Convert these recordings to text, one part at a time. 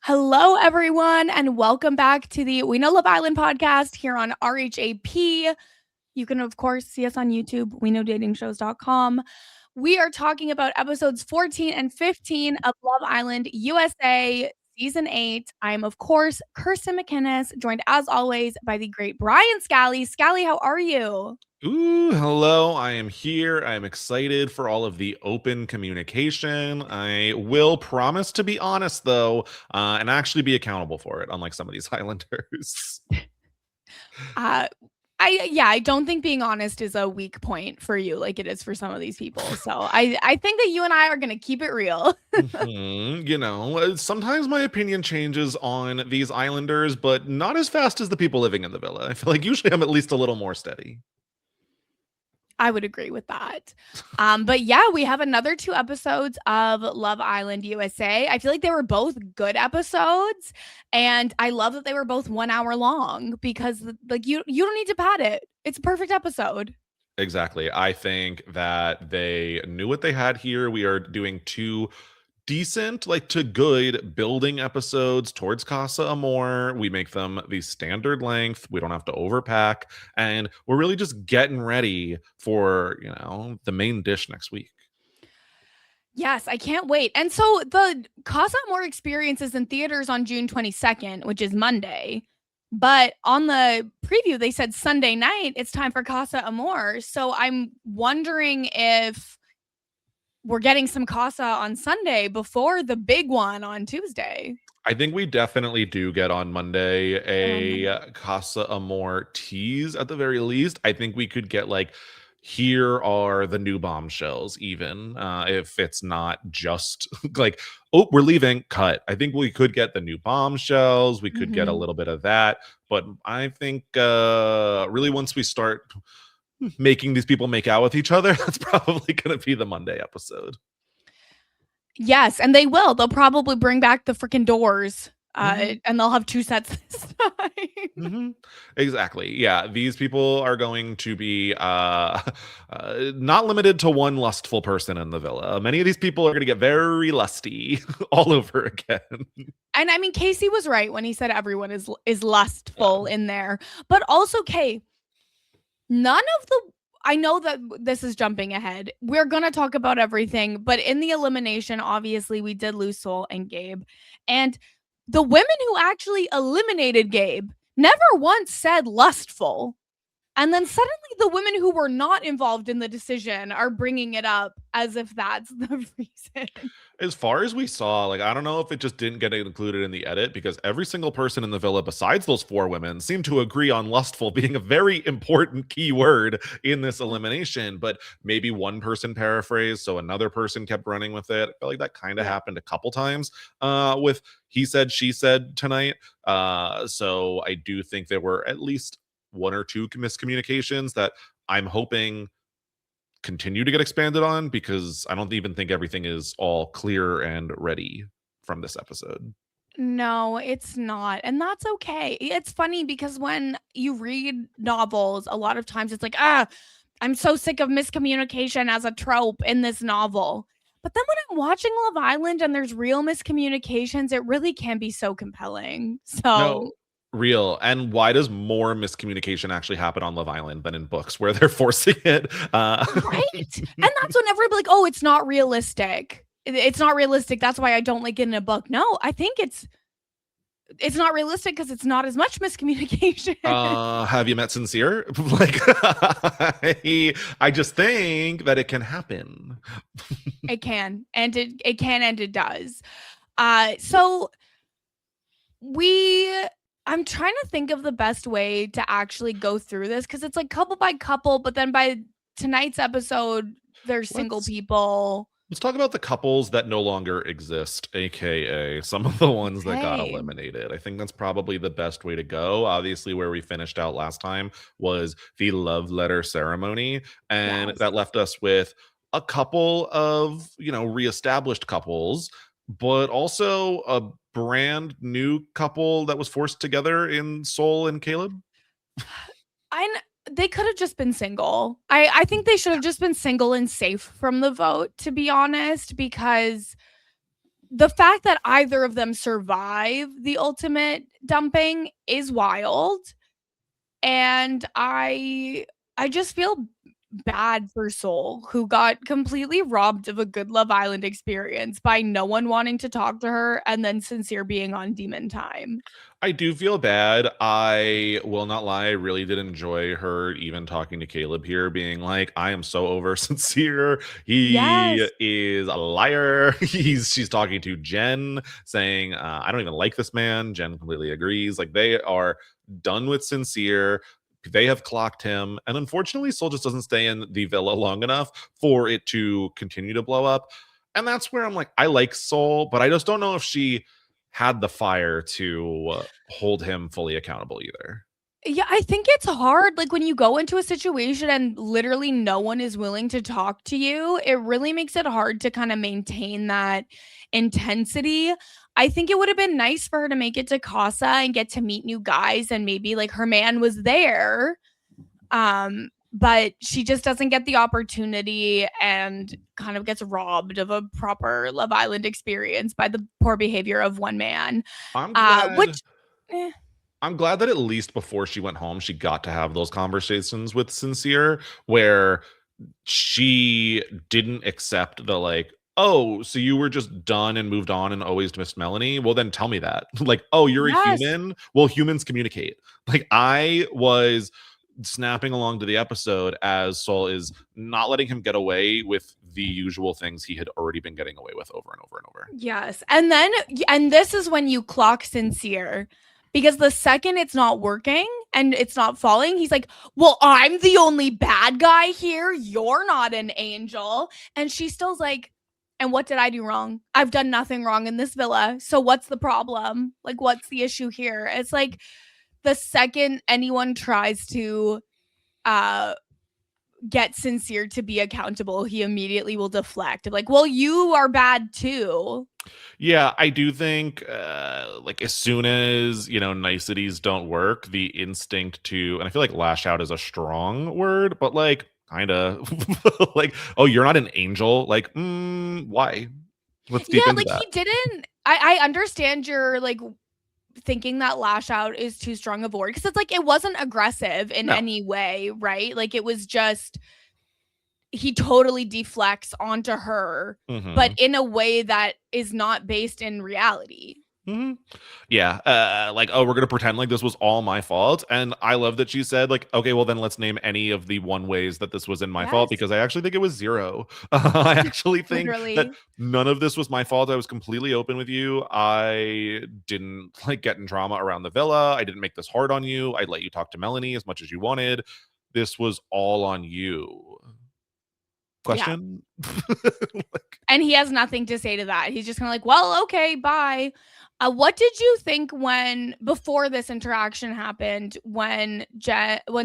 Hello, everyone, and welcome back to the We Know Love Island podcast here on RHAP. You can, of course, see us on YouTube, WeKnowDatingShows.com. We are talking about episodes 14 and 15 of Love Island USA Season 8. I'm, of course, Kirsten MacInnis, joined as always by the great Brian Scally. Scally, how are you? Ooh, hello. I am here. I am excited for all of the open communication. I will promise to be honest, though, and actually be accountable for it, unlike some of these Highlanders. I don't think being honest is a weak point for you like it is for some of these people. So I think that you and I are going to keep it real. Sometimes my opinion changes on these Islanders, but not as fast as the people living in the villa. I feel like usually I'm at least a little more steady. I would agree with that. But yeah, we have another 2 episodes of Love Island USA. I feel like they were both good episodes, and I love that they were both 1 hour long because like you don't need to pad it. It's a perfect episode. Exactly. I think that they knew what they had here. We are doing 2 decent, like to good building episodes towards Casa Amor. We make them the standard length. We don't have to overpack. And we're really just getting ready for, the main dish next week. Yes, I can't wait. And so the Casa Amor experience is in theaters on June 22nd, which is Monday. But on the preview, they said Sunday night, it's time for Casa Amor. So I'm wondering if we're getting some Casa on Sunday before the big one on Tuesday. I think we definitely do get on Monday a Casa Amor tease at the very least. I think we could get like, here are the new bombshells, even if it's not just like, oh, we're leaving, cut. I think we could get the new bombshells. We could get a little bit of that. But I think really once we start making these people make out with each other, that's probably going to be the Monday episode. Yes, and they will. They'll probably bring back the freaking doors. And they'll have 2 sets this time. Exactly. Yeah, these people are going to be not limited to one lustful person in the villa. Many of these people are going to get very lusty all over again. And I mean, Casey was right when he said everyone is lustful in there. But also, Kay, none of the I know that this is jumping ahead. We're going to talk about everything, but in the elimination, obviously, we did lose Soul and Gabe. And the women who actually eliminated Gabe never once said lustful. And then suddenly the women who were not involved in the decision are bringing it up as if that's the reason. As far as we saw, like, I don't know if it just didn't get included in the edit because every single person in the villa besides those 4 women seemed to agree on lustful being a very important key word in this elimination. But maybe one person paraphrased, so another person kept running with it. I feel like that kind of happened a couple times with he said, she said tonight. So I do think there were at least 1 or 2 miscommunications that I'm hoping continue to get expanded on because I don't even think everything is all clear and ready from this episode. No, it's not. And that's okay. It's funny because when you read novels, a lot of times it's like, I'm so sick of miscommunication as a trope in this novel. But then when I'm watching Love Island and there's real miscommunications, it really can be so compelling. So No, real. And why does more miscommunication actually happen on Love Island than in books where they're forcing it? Right. And that's when everybody like, oh, it's not realistic. It's not realistic. That's why I don't like it in a book. No, I think it's not realistic because it's not as much miscommunication. Have you met Sincere? Like, I just think that it can happen. It can, and it can, and it does. So I'm trying to think of the best way to actually go through this because it's like couple by couple, but then by tonight's episode, there's single people. Let's talk about the couples that no longer exist, aka some of the ones that got eliminated. I think that's probably the best way to go. Obviously, where we finished out last time was the love letter ceremony, and that left us with a couple of, reestablished couples, but also a brand new couple that was forced together in Soul and Caleb. They could have just been single. I think they should have just been single and safe from the vote, to be honest, because the fact that either of them survive the ultimate dumping is wild. And I just feel bad for Soul, who got completely robbed of a good Love Island experience by no one wanting to talk to her and then Sincere being on demon time. I do feel bad. I will not lie, I really did enjoy her even talking to Caleb here, being like, I am so over Sincere. He Yes. is a liar. She's talking to Jen, saying, I don't even like this man. Jen completely agrees. Like, they are done with Sincere. They have clocked him. And unfortunately, Soul just doesn't stay in the villa long enough for it to continue to blow up. And that's where I'm like, I like Soul, but I just don't know if she had the fire to hold him fully accountable either. Yeah, I think it's hard. Like when you go into a situation and literally no one is willing to talk to you, it really makes it hard to kind of maintain that intensity. I think it would have been nice for her to make it to Casa and get to meet new guys and maybe like her man was there. But she just doesn't get the opportunity and kind of gets robbed of a proper Love Island experience by the poor behavior of one man. I'm glad. Which eh, I'm glad that at least before she went home, she got to have those conversations with Sincere where she didn't accept the like, oh, so you were just done and moved on and always missed Melanie? Well, then tell me that. Like, oh, you're a yes. human? Well, humans communicate. Like, I was snapping along to the episode as Soul is not letting him get away with the usual things he had already been getting away with over and over and over. Yes. And this is when you clock Sincere because the second it's not working and it's not falling, he's like, well, I'm the only bad guy here. You're not an angel. And she still's like, and what did I do wrong? I've done nothing wrong in this villa. So what's the problem? Like, what's the issue here? It's like the second anyone tries to get Sincere to be accountable, he immediately will deflect. Like, well, you are bad too. Yeah, I do think like as soon as, niceties don't work, the instinct to, and I feel like lash out is a strong word, but like kind of like, oh, you're not an angel. Like, why? Let's deep into like that. he didn't. I understand you're like thinking that lash out is too strong of a word because it's like it wasn't aggressive in any way, right? Like it was just he totally deflects onto her, but in a way that is not based in reality. Yeah, like, oh, we're gonna pretend like this was all my fault, and I love that she said, like, okay, well then let's name any of the one ways that this was in my fault, because I actually think it was zero. I actually think that none of this was my fault. I was completely open with you. I didn't like get in drama around the villa. I didn't make this hard on you. I let you talk to Melanie as much as you wanted. This was all on you. Question? Like, and he has nothing to say to that. He's just kind of like, well, okay, bye. What did you think when before this interaction happened when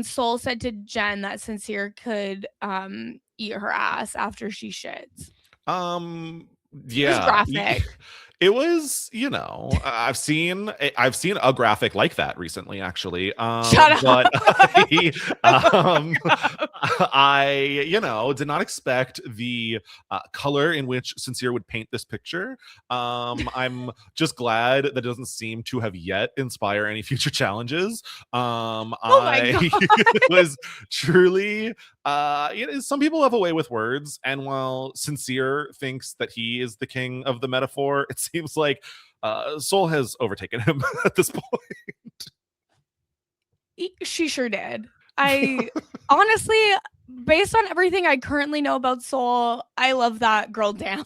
Soul said to Jen that Sincere could eat her ass after she shits? Yeah, it was graphic. It was, I've seen a graphic like that recently, actually. Shut up. But I did not expect the color in which Sincere would paint this picture. I'm just glad that it doesn't seem to have yet inspire any future challenges. I was truly some people have a way with words, and while Sincere thinks that he is the king of the metaphor, it seems like Soul has overtaken him at this point. She sure did. I honestly, based on everything I currently know about Soul, I love that girl down.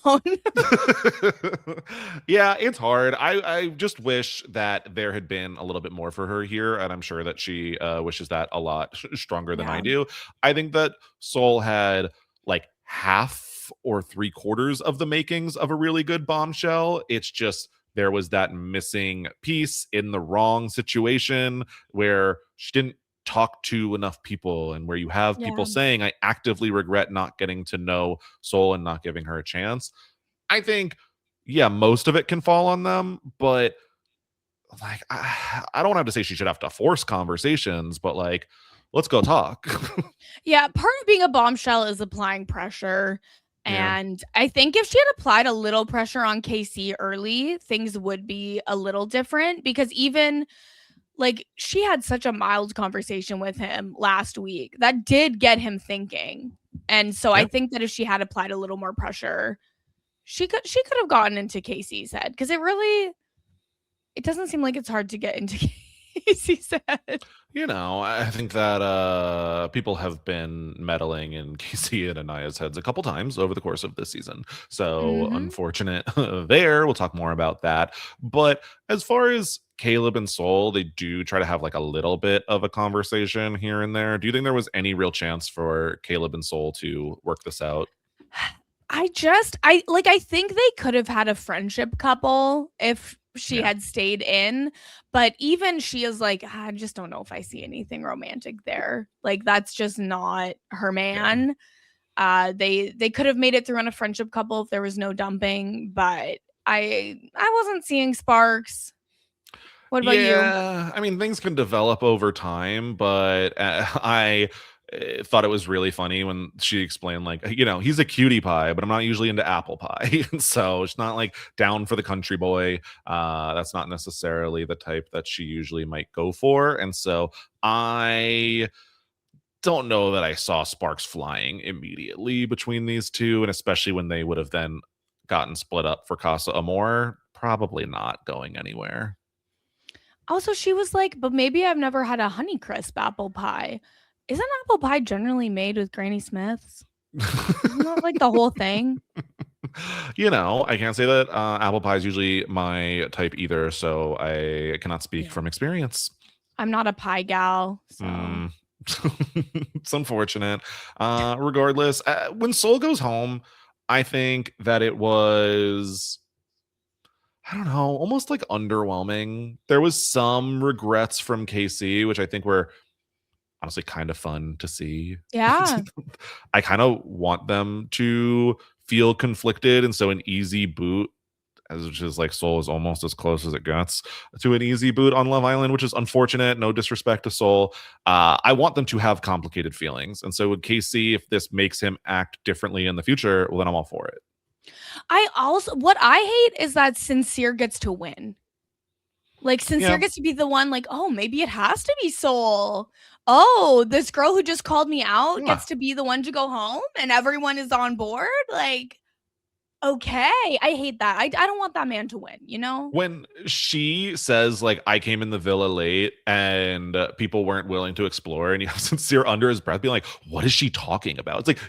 Yeah, it's hard. I just wish that there had been a little bit more for her here, and I'm sure that she wishes that a lot stronger than I do. I think that Soul had like half or 3/4 of the makings of a really good bombshell. It's just there was that missing piece in the wrong situation where she didn't talk to enough people, and where you have people saying, I actively regret not getting to know Soul and not giving her a chance. I think, most of it can fall on them, but like, I don't have to say she should have to force conversations, but like, let's go talk. Yeah, part of being a bombshell is applying pressure. Yeah. And I think if she had applied a little pressure on KC early, things would be a little different because even like she had such a mild conversation with him last week that did get him thinking. And so I Yeah. think that if she had applied a little more pressure, she could have gotten into Casey's head because it doesn't seem like it's hard to get into Casey's head. I think that people have been meddling in Casey and Aniya's heads a couple times over the course of this season. So Mhm. unfortunate there. We'll talk more about that. But as far as Caleb and Soul, they do try to have like a little bit of a conversation here and there. Do you think there was any real chance for Caleb and Soul to work this out? I think they could have had a friendship couple if she Yeah. had stayed in, but even she is like, I just don't know if I see anything romantic there. Like that's just not her Yeah. man. They could have made it through on a friendship couple if there was no dumping, but I wasn't seeing sparks. What about you? Yeah, I mean, things can develop over time, but I thought it was really funny when she explained, like, he's a cutie pie, but I'm not usually into apple pie. And so it's not like down for the country boy. That's not necessarily the type that she usually might go for. And so I don't know that I saw sparks flying immediately between these two, and especially when they would have then gotten split up for Casa Amor, probably not going anywhere. Also, she was like, but maybe I've never had a Honeycrisp apple pie. Isn't apple pie generally made with Granny Smiths? Isn't that like the whole thing? I can't say that apple pie is usually my type either, so I cannot speak Yeah. from experience. I'm not a pie gal, so Mm. It's unfortunate. Regardless, when Soul goes home, I think that it was, I don't know, almost like underwhelming. There was some regrets from KC, which I think were honestly kind of fun to see. yeah. I kind of want them to feel conflicted, and so an easy boot, as which is like Soul is almost as close as it gets to an easy boot on Love Island, which is unfortunate. No disrespect to Soul. I want them to have complicated feelings, and so with KC, if this makes him act differently in the future, well, then I'm all for it. What I hate is that Sincere gets to win. Like Sincere Yeah, gets to be the one like, "Oh, maybe it has to be Soul. Oh, this girl who just called me out yeah. gets to be the one to go home and everyone is on board." Like, okay, I hate that. I don't want that man to win, you know? When she says, like, I came in the villa late and people weren't willing to explore, and you have Sincere under his breath being like, what is she talking about? It's like,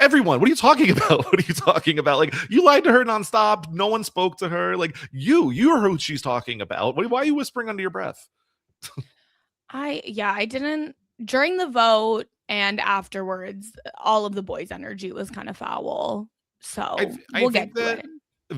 everyone, what are you talking about? What are you talking about? Like, you lied to her nonstop. No one spoke to her. Like, you're who she's talking about. Why are you whispering under your breath? I didn't during the vote and afterwards, all of the boys' energy was kind of foul. So I we'll think get to that it.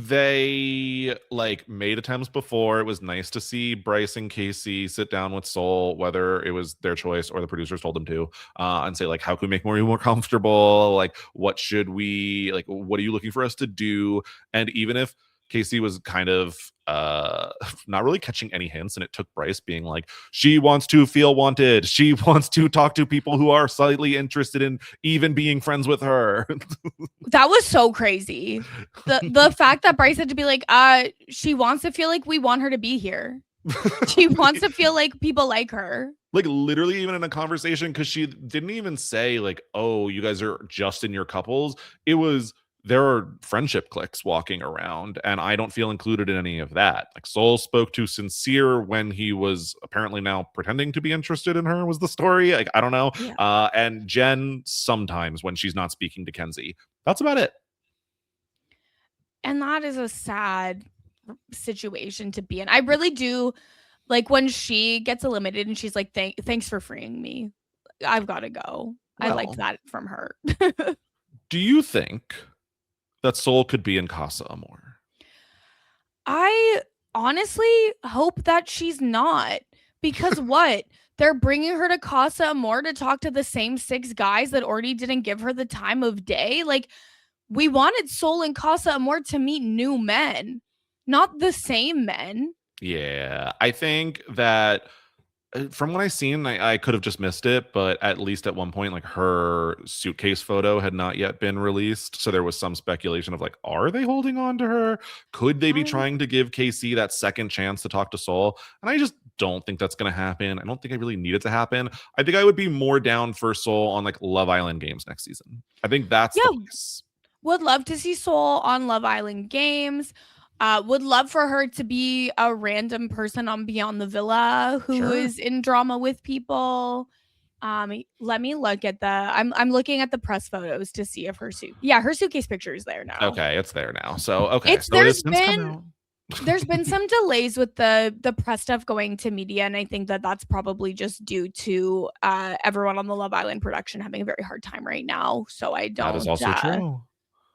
they like made attempts before. It was nice to see Bryce and Casey sit down with Soul, whether it was their choice or the producers told them to, and say, like, how can we make you more comfortable? Like, what should we like? What are you looking for us to do? And even if Casey was kind of not really catching any hints, and it took Bryce being like, she wants to feel wanted, she wants to talk to people who are slightly interested in even being friends with her. That was so crazy. The fact that Bryce had to be like, she wants to feel like we want her to be here. She wants to feel like people like her. Like literally even in a conversation, because she didn't even say like, oh, you guys are just in your couples. It was, there are friendship cliques walking around, and I don't feel included in any of that. Like Soul spoke to Sincere when he was apparently now pretending to be interested in her, was the story. Like, I don't know. Yeah. And Jen sometimes when she's not speaking to Kenzie. That's about it. And that is a sad situation to be in. I really do like when she gets eliminated and she's like, thanks for freeing me. I've got to go. I liked Well, that from her. do you think that Soul could be in Casa Amor? I honestly hope that she's not because what? They're bringing her to Casa Amor to talk to the same 6 guys that already didn't give her the time of day. Like, we wanted Soul and Casa Amor to meet new men, not the same men. Yeah, I think that from what I seen, I could have just missed it, but at least at one point, like her suitcase photo had not yet been released. So there was some speculation of like, are they holding on to her? Could they be trying to give Casey that second chance to talk to Soul? And I just don't think that's going to happen. I don't think I really need it to happen. I think I would be more down for Soul on like Love Island Games next season. I think that's the place. Would love to see Soul on Love Island Games. Would love for her to be a random person on Beyond the Villa who is in drama with people. Let me look at I'm looking at the press photos to see if her suitcase picture is there now. Okay, it's there now. So okay, so there's been some delays with the press stuff going to media, and I think that's probably just due to everyone on the Love Island production having a very hard time right now. So that is also true.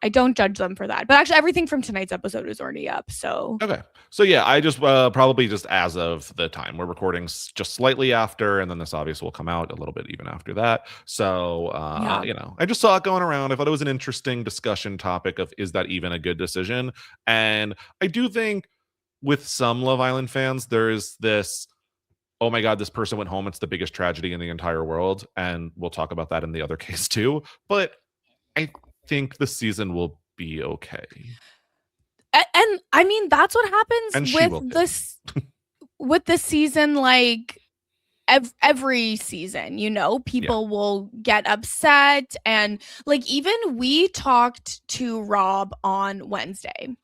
I don't judge them for that. But actually, everything from tonight's episode is already up. So okay. So yeah, I just probably just as of the time we're recording, just slightly after, and then this obviously will come out a little bit even after that. So I just saw it going around. I thought it was an interesting discussion topic of is that even a good decision? And I do think with some Love Island fans, there is this, oh my God, this person went home. It's the biggest tragedy in the entire world. And we'll talk about that in the other case too. But I think the season will be okay. And I mean, that's what happens with this with the season, like every season, people will get upset. And like, even we talked to Rob on Wednesday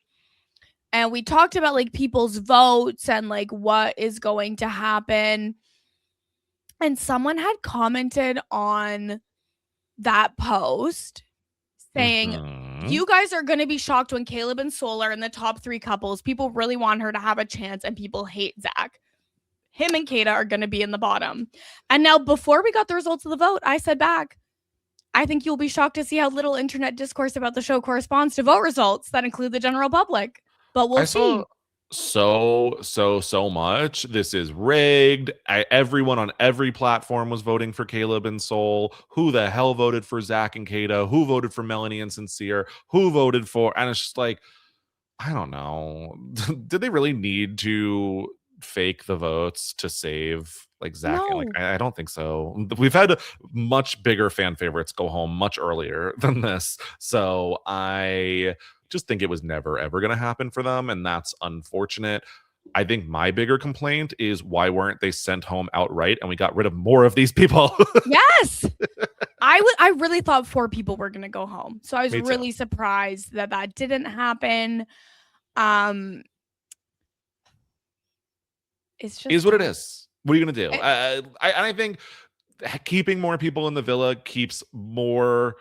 and we talked about like people's votes and like what is going to happen. And someone had commented on that post saying, you guys are going to be shocked when Caleb and Soul are in the top 3 couples. People really want her to have a chance and people hate Zach. Him and Kayda are going to be in the bottom. And now, before we got the results of the vote, I said back, I think you'll be shocked to see how little internet discourse about the show corresponds to vote results that include the general public. But we'll see. So much. This is rigged. Everyone on every platform was voting for Caleb and Soul. Who the hell voted for Zach and Kayda? Who voted for Melanie and Sincere? Who voted for? And it's just like, I don't know. Did they really need to fake the votes to save like Zach? No. Like, I don't think so. We've had much bigger fan favorites go home much earlier than this. So I just think it was never ever going to happen for them, and that's unfortunate. I think my bigger complaint is why weren't they sent home outright and we got rid of more of these people? Yes. I really thought 4 people were going to go home. So I was really surprised that didn't happen. It's just is what it is. What are you going to do? I think keeping more people in the villa keeps more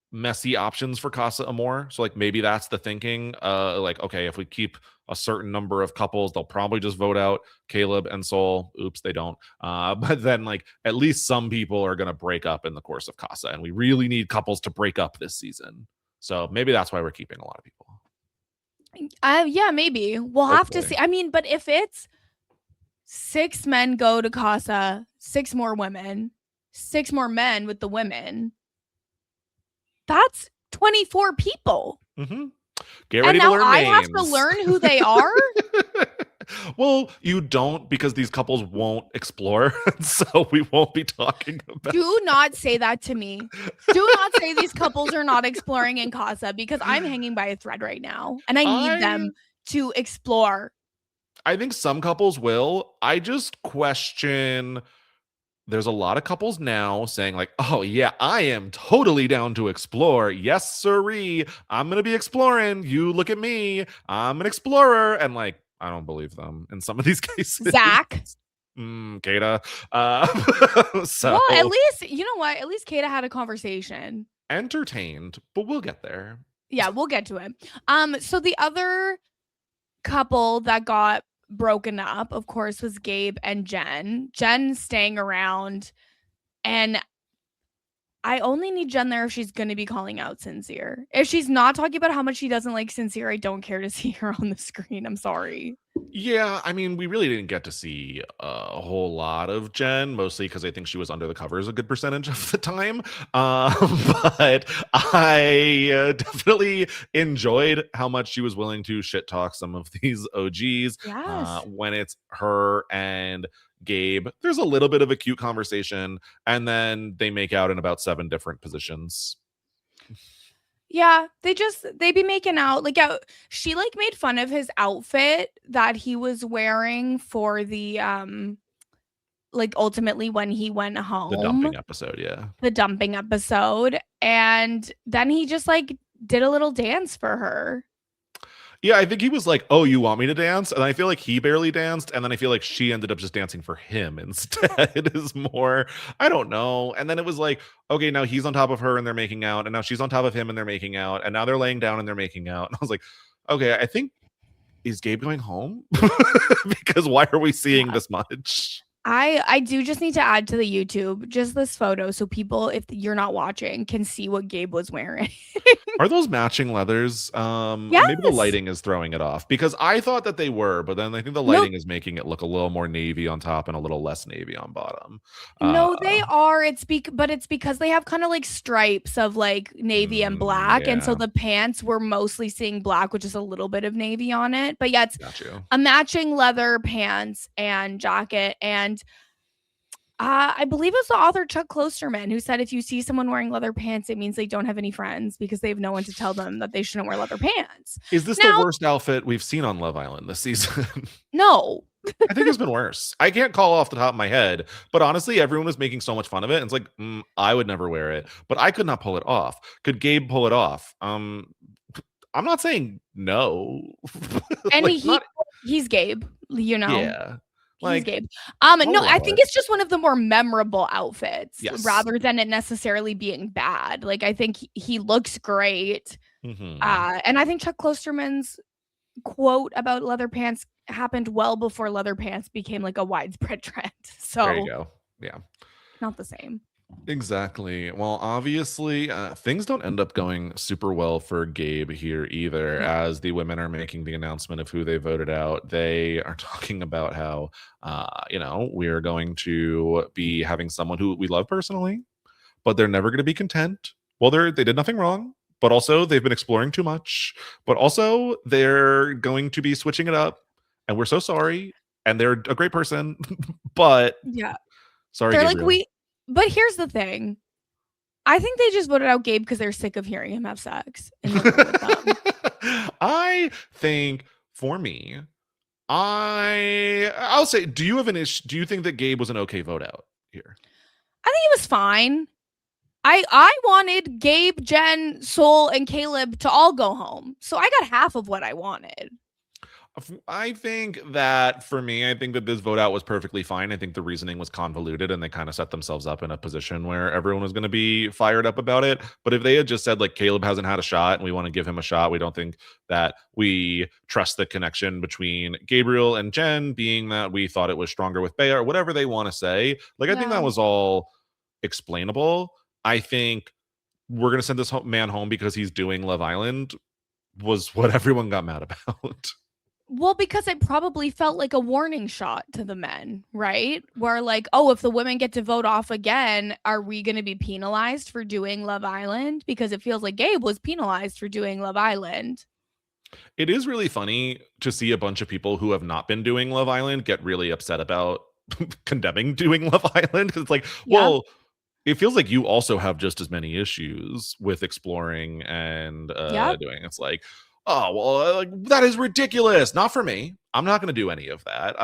messy options for Casa Amor. So like maybe that's the thinking. Like, okay, if we keep a certain number of couples, they'll probably just vote out Caleb and Soul. Oops, they don't. But then like at least some people are going to break up in the course of Casa, and we really need couples to break up this season. So maybe that's why we're keeping a lot of people. Yeah, maybe. We'll have to see. I mean, but if it's 6 men go to Casa, 6 more women, 6 more men with the women, that's 24 people. Get ready to learn names. I have to learn who they are? Well, you don't, because these couples won't explore, so we won't be talking about. Do not say that to me. Do not say these couples are not exploring in Casa, because I'm hanging by a thread right now, and I need them to explore. I think some couples will. I just question. There's a lot of couples now saying like, oh yeah, I am totally down to explore. Yes, sirree. I'm going to be exploring. You look at me. I'm an explorer. And like, I don't believe them in some of these cases. Zach. Kayda. So, well, at least, you know what? At least Kayda had a conversation. Entertained, but we'll get there. Yeah, we'll get to it. So the other couple that got broken up, of course, was Gabe and Jen. Jen staying around, and I only need Jen there if she's going to be calling out Sincere. If she's not talking about how much she doesn't like Sincere, I don't care to see her on the screen. I'm sorry. Yeah, I mean, we really didn't get to see a whole lot of Jen, mostly because I think she was under the covers a good percentage of the time. But I definitely enjoyed how much she was willing to shit talk some of these OGs yes. when it's her and Gabe. There's a little bit of a cute conversation, and then they make out in about 7 different positions. Yeah, they be making out. Like, she like made fun of his outfit that he was wearing for the like ultimately when he went The home, dumping episode, yeah. the dumping episode, and then he just like did a little dance for her. Yeah, I think he was like, "Oh, you want me to dance?" And I feel like he barely danced, and then I feel like she ended up just dancing for him instead. It is more, I don't know. And then it was like, okay, now he's on top of her and they're making out, and now she's on top of him and they're making out, and now they're laying down and they're making out. And I was like, okay, I think, is Gabe going home? Because why are we seeing this much? I do just need to add to the YouTube just this photo so people, if you're not watching, can see what Gabe was wearing. Are those matching leathers? Maybe the Yes. lighting is throwing it off because I thought that they were, but then I think the No. lighting is making it look a little more navy on top and a little less navy on bottom. No, they are. But it's because they have kind of like stripes of like navy and black, and so yeah. the pants we're mostly seeing black with just a little bit of navy on it. But yeah, it's Got you. a matching leather pants and jacket. And I believe it was the author Chuck Klosterman who said if you see someone wearing leather pants, it means they don't have any friends because they have no one to tell them that they shouldn't wear leather pants. Is this the worst outfit we've seen on Love Island this season? No. I think it's been worse. I can't call off the top of my head, but honestly, everyone was making so much fun of it. And it's like, I would never wear it, but I could not pull it off. Could Gabe pull it off? I'm not saying no. And like, he's Gabe, you know? Yeah. Like, he's Gabe. No, I think it's just one of the more memorable outfits rather than it necessarily being bad. Like, I think he looks great. And I think Chuck Klosterman's quote about leather pants happened well before leather pants became like a widespread trend. So there you go. Yeah. Not the same. Exactly. Well, obviously, things don't end up going super well for Gabe here either. As the women are making the announcement of who they voted out, they are talking about how, we're going to be having someone who we love personally, but they're never going to be content. Well, they did nothing wrong, but also they've been exploring too much, but also they're going to be switching it up, and we're so sorry. And they're a great person, but sorry, they're Gabriel. like But here's the thing. I think they just voted out Gabe because they're sick of hearing him have sex. I think for me, I'll say, do you have an issue? Do you think that Gabe was an okay vote out here? I think it was fine. I wanted Gabe, Jen, Soul, and Caleb to all go home. So I got half of what I wanted. I think that for me, I think that this vote out was perfectly fine. I think the reasoning was convoluted and they kind of set themselves up in a position where everyone was going to be fired up about it. But if they had just said, like, Caleb hasn't had a shot and we want to give him a shot, we don't think that we trust the connection between Gabriel and Jen, being that we thought it was stronger with Bea, or whatever they want to say. Like, I think that was all explainable. I think we're going to send this man home because he's doing Love Island was what everyone got mad about. Well, because it probably felt like a warning shot to the men, right? Where like, oh, if the women get to vote off again, are we going to be penalized for doing Love Island? Because it feels like Gabe was penalized for doing Love Island. It is really funny to see a bunch of people who have not been doing Love Island get really upset about condemning doing Love Island. It's like, well, it feels like you also have just as many issues with exploring and doing. It's like, oh, well, that is ridiculous. Not for me. I'm not going to do any of that.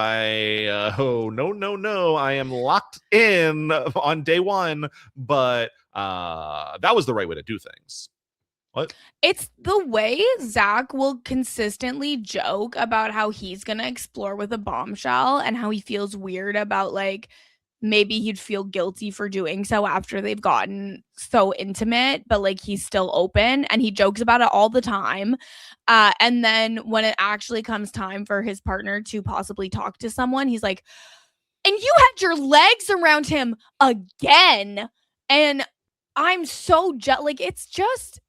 No. I am locked in on day one, but that was the right way to do things. What? It's the way Zach will consistently joke about how he's going to explore with a bombshell and how he feels weird about, like, maybe he'd feel guilty for doing so after they've gotten so intimate, but like he's still open and he jokes about it all the time. And then when it actually comes time for his partner to possibly talk to someone, he's like, and you had your legs around him again. And I'm so like, it's just,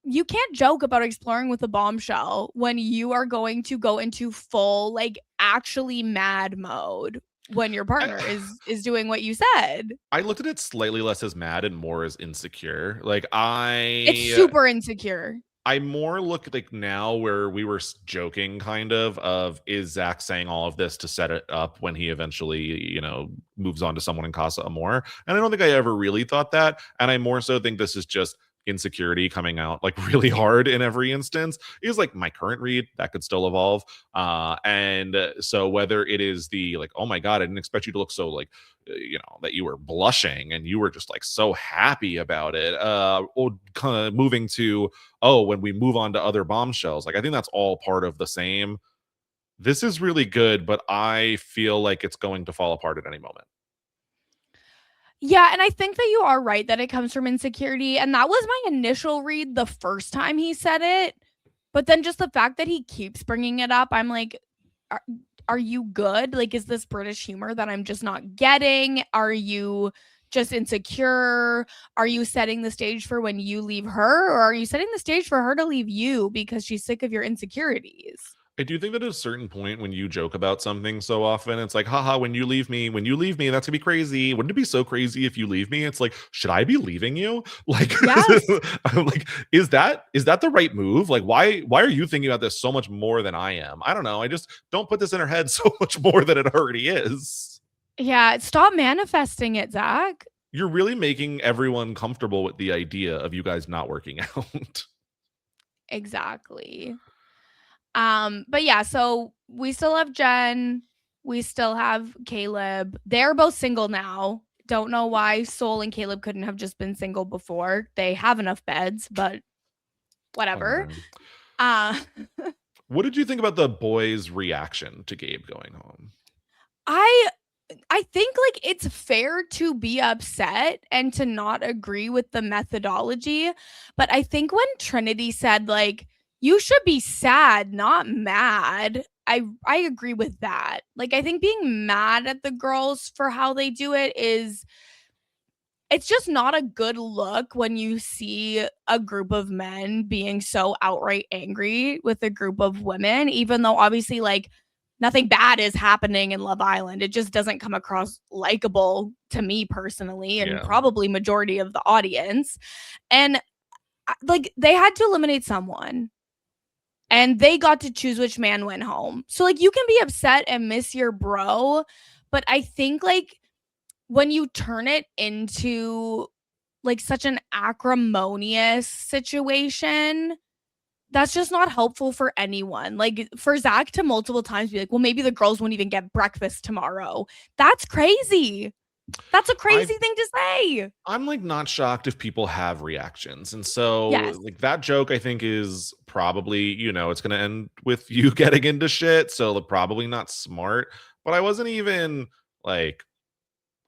you can't joke about exploring with a bombshell when you are going to go into full, like, actually mad mode when your partner is doing what you said. I looked at it slightly less as mad and more as insecure. Like, it's super insecure. I more look like now where we were joking kind of is Zach saying all of this to set it up when he eventually, moves on to someone in Casa Amor. And I don't think I ever really thought that. And I more so think this is just insecurity coming out like really hard in every instance. Is like my current read that could still evolve. And so whether it is the like, oh my God, I didn't expect you to look so like, that you were blushing and you were just like so happy about it, or kind of moving to, oh, when we move on to other bombshells, like I think that's all part of the same. This is really good, but I feel like it's going to fall apart at any moment. Yeah, and I think that you are right that it comes from insecurity, and that was my initial read the first time he said it. But then just the fact that he keeps bringing it up, I'm like, are you good? Like, is this British humor that I'm just not getting? Are you just insecure? Are you setting the stage for when you leave her, or are you setting the stage for her to leave you because she's sick of your insecurities? I do think that at a certain point when you joke about something so often, it's like, haha, when you leave me, that's gonna be crazy. Wouldn't it be so crazy if you leave me? It's like, should I be leaving you? Like, Yes. I'm like, is that the right move? Like, why are you thinking about this so much more than I am? I don't know. I just don't put this in her head so much more than it already is. Yeah, stop manifesting it, Zach. You're really making everyone comfortable with the idea of you guys not working out. Exactly. But yeah, so we still have Jen. We still have Caleb. They're both single now. Don't know why Soul and Caleb couldn't have just been single before. They have enough beds, but whatever. Uh What did you think about the boys' reaction to Gabe going home? I I think like it's fair to be upset and to not agree with the methodology, but I think when Trinity said like you should be sad, not mad, I agree with that. Like I think being mad at the girls for how they do it is it's just not a good look when you see a group of men being so outright angry with a group of women, even though obviously like nothing bad is happening in Love Island. It just doesn't come across likable to me personally and Yeah. probably majority of the audience. And like they had to eliminate someone and they got to choose which man went home. So like you can be upset and miss your bro, but I think like when you turn it into like such an acrimonious situation, that's just not helpful for anyone. Like for Zach to multiple times be like, well, maybe the girls won't even get breakfast tomorrow. That's crazy. That's a crazy thing to say. I'm like not shocked if people have reactions. And so Yes. like that joke I think is probably, it's going to end with you getting into shit, so like, probably not smart, but I wasn't even like,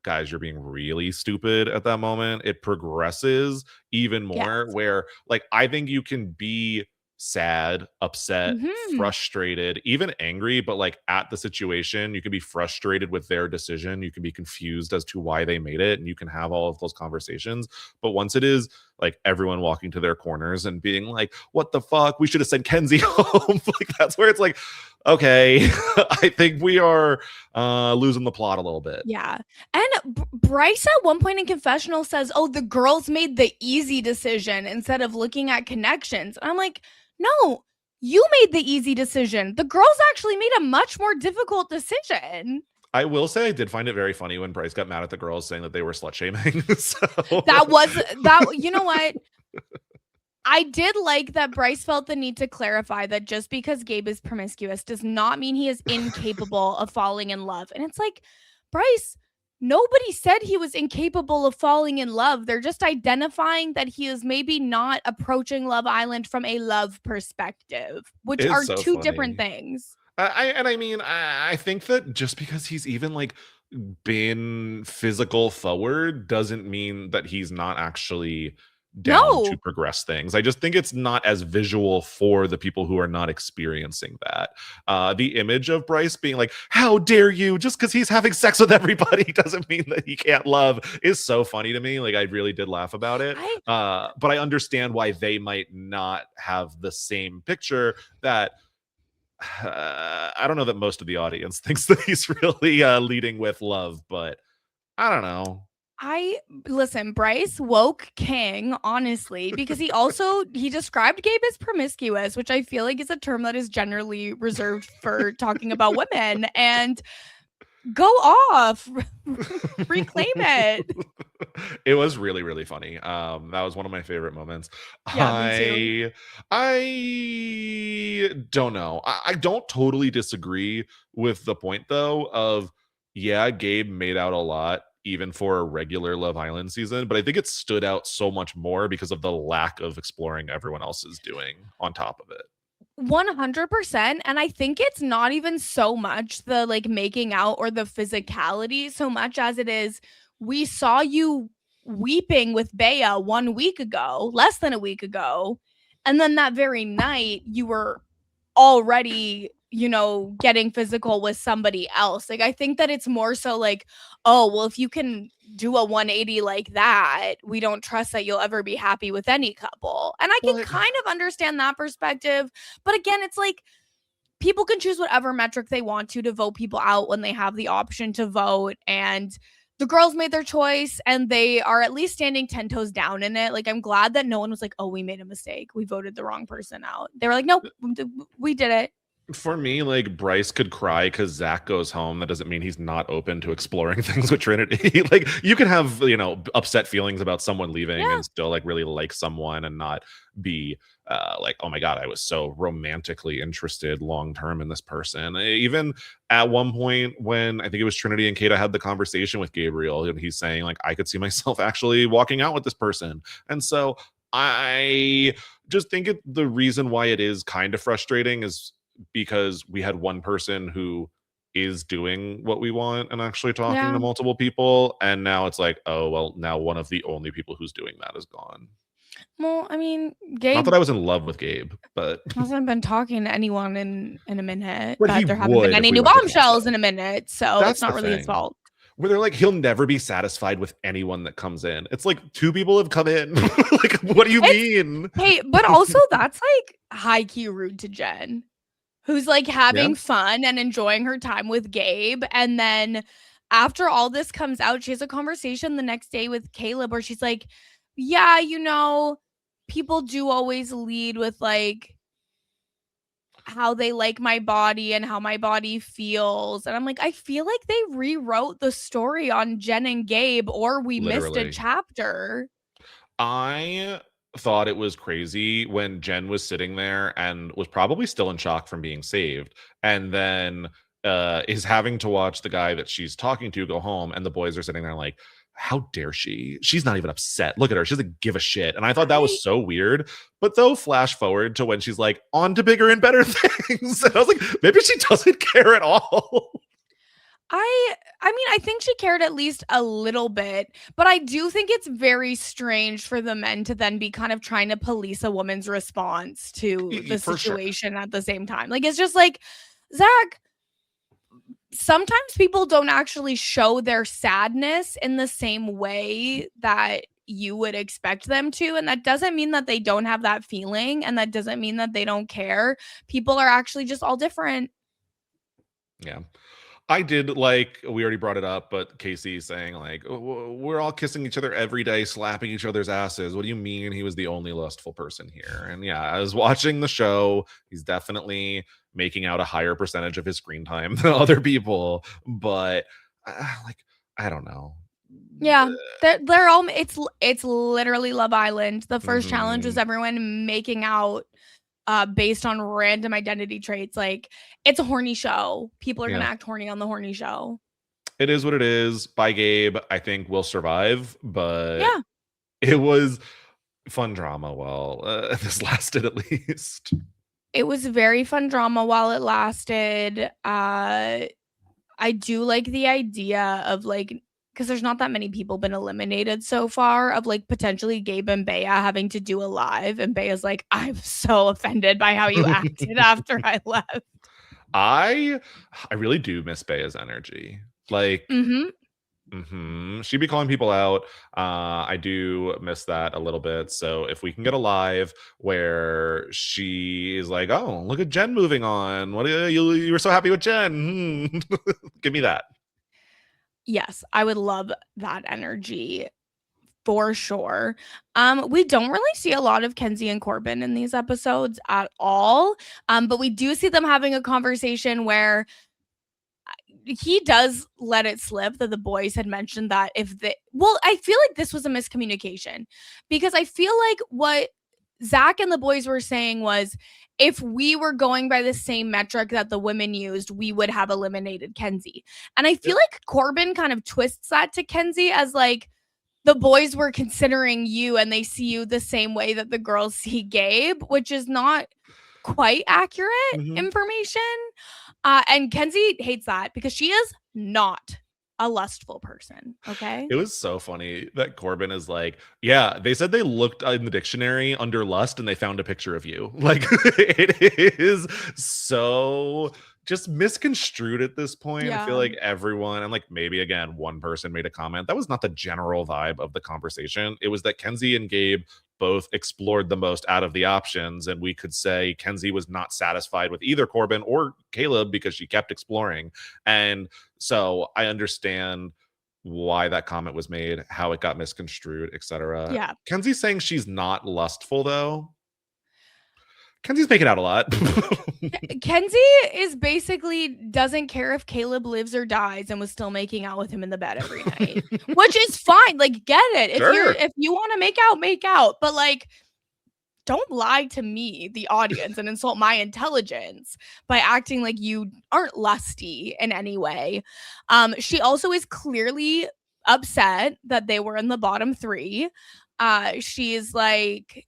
guys, you're being really stupid at that moment. It progresses even Yes. more where like I think you can be sad, upset, Mhm. frustrated, even angry, but like at the situation, you can be frustrated with their decision. You can be confused as to why they made it, and you can have all of those conversations. But once it is like everyone walking to their corners and being like, what the fuck? We should have sent Kenzie home. Like that's where it's like, okay, I think we are losing the plot a little bit. Yeah. And Bryce at one point in confessional says, "Oh, the girls made the easy decision instead of looking at connections." And I'm like, "No, you made the easy decision. The girls actually made a much more difficult decision." I will say I did find it very funny when Bryce got mad at the girls saying that they were slut shaming. You know what? I did like that Bryce felt the need to clarify that just because Gabe is promiscuous does not mean he is incapable of falling in love. And it's like, Bryce, nobody said he was incapable of falling in love. They're just identifying that he is maybe not approaching Love Island from a love perspective, which It's are so two different funny. things. I think that just because he's even like been physical forward doesn't mean that he's not actually down to No. progress things. I just think it's not as visual for the people who are not experiencing that. The image of Bryce being like, how dare you, just because he's having sex with everybody doesn't mean that he can't love, is so funny to me. Like I really did laugh about it. But I understand why they might not have the same picture that I don't know that most of the audience thinks that he's really leading with love, but I don't know. I listen, Bryce woke king, honestly, because he described Gabe as promiscuous, which I feel like is a term that is generally reserved for talking about women. And go off, reclaim it. It was really, really funny. That was one of my favorite moments. Yeah, me too. I don't know. I don't totally disagree with the point though of yeah, Gabe made out a lot even for a regular Love Island season, but I think it stood out so much more because of the lack of exploring everyone else is doing on top of it. 100%. And I think it's not even so much the like making out or the physicality so much as it is we saw you weeping with Bea 1 week ago, less than a week ago. And then that very night you were already, getting physical with somebody else. Like I think that it's more so like, oh, well, if you can do a 180 like that, we don't trust that you'll ever be happy with any couple. And I can But kind of understand that perspective. But again, it's like people can choose whatever metric they want to vote people out when they have the option to vote. And the girls made their choice and they are at least standing 10 toes down in it. Like, I'm glad that no one was like, oh, we made a mistake. We voted the wrong person out. They were like, nope, we did it. for me, like Bryce could cry because Zach goes home. That doesn't mean he's not open to exploring things with Trinity. Like you can have, upset feelings about someone leaving Yeah. and still like really like someone and not be like, oh my God, I was so romantically interested long term in this person. Even at one point when I think it was Trinity and Kayda had the conversation with Gabriel, and he's saying, like, I could see myself actually walking out with this person. And so I just think the reason why it is kind of frustrating is because we had one person who is doing what we want and actually talking Yeah. to multiple people, and now it's like, oh well, now one of the only people who's doing that is gone. Well, I mean, Not Gabe that I was in love with Gabe, but hasn't been talking to anyone in a minute, but he but there haven't been would if any we new went to bombshells Casa. in a minute, so it's That's the not really his thing. fault. Where they're like, he'll never be satisfied with anyone that comes in. It's like two people have come in. Like, what do you mean? Hey, but also that's like high key rude to Jen, who's like Yeah. having fun and enjoying her time with Gabe. And then after all this comes out, she has a conversation the next day with Caleb where she's like, yeah, people do always lead with like how they like my body and how my body feels. And I'm like, I feel like they rewrote the story on Jen and Gabe, or we missed a Literally. chapter. I thought it was crazy when Jen was sitting there and was probably still in shock from being saved, and then is having to watch the guy that she's talking to go home, and the boys are sitting there like, how dare she? She's not even upset. Look at her. She doesn't give a shit. And I thought that was so weird. But though, flash forward to when she's like, on to bigger and better things. And I was like, maybe she doesn't care at all. I mean, I think she cared at least a little bit, but I do think it's very strange for the men to then be kind of trying to police a woman's response to the For sure. situation at the same time. Like, it's just like, Zach, sometimes people don't actually show their sadness in the same way that you would expect them to. And that doesn't mean that they don't have that feeling. And that doesn't mean that they don't care. People are actually just all different. Yeah. I did like, we already brought it up, but Casey saying like, we're all kissing each other every day, slapping each other's asses. What do you mean he was the only lustful person here? And yeah, I was watching the show. He's definitely making out a higher percentage of his screen time than other people, but like, I don't know. Yeah, they're all it's literally Love Island. The first challenge was everyone making out based on random identity traits. Like, it's a horny show. People are gonna act horny on the horny show. It is what it is. By Gabe, I think we'll survive, but Yeah, it was fun drama while this lasted at least. it was very fun drama while it lasted. I do like the idea of like, because there's not that many people been eliminated so far, of like potentially Gabe and Bea having to do a live, and Bea's like, I'm so offended by how you acted after I left. I really do miss Bea's energy. Like, Mm-hmm. she'd be calling people out. I do miss that a little bit. So if we can get a live where she is like, "Oh, look at Jen moving on. What you were so happy with Jen? Give me that." Yes, I would love that energy for sure. We don't really see a lot of Kenzie and Corbin in these episodes at all. But we do see them having a conversation where he does let it slip that the boys had mentioned that I feel like this was a miscommunication because I feel like what Zach and the boys were saying was if we were going by the same metric that the women used, we would have eliminated Kenzie. And I feel like Corbin kind of twists that to Kenzie as like the boys were considering you and they see you the same way that the girls see Gabe, which is not quite accurate information. And Kenzie hates that because she is not a lustful person. Okay. It was so funny that Corbin is like, yeah, they said they looked in the dictionary under lust and they found a picture of you. Like, it is so just misconstrued at this point. I feel like everyone, and like maybe again, one person made a comment. That was not the general vibe of the conversation. It was that Kenzie and Gabe both explored the most out of the options. And we could say Kenzie was not satisfied with either Corbin or Caleb because she kept exploring. And so I understand why that comment was made, how it got misconstrued, etc. Yeah. Kenzie's saying she's not lustful though. Kenzie's making out a lot. Kenzie is basically doesn't care if Caleb lives or dies and was still making out with him in the bed every night, which is fine. Like, get it. If you want to make out, but like, don't lie to me, the audience, and insult my intelligence by acting like you aren't lusty in any way. She also is clearly upset that they were in the bottom three. She's like,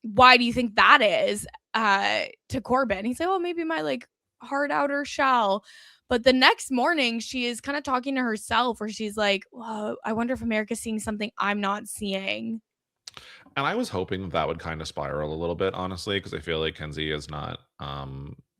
why do you think that is? To Corbin. He's like, oh, maybe my like hard outer shell. But the next morning, she is kind of talking to herself where she's like, well, I wonder if America's seeing something I'm not seeing. And I was hoping that would kind of spiral a little bit, honestly, because I feel like Kenzie has not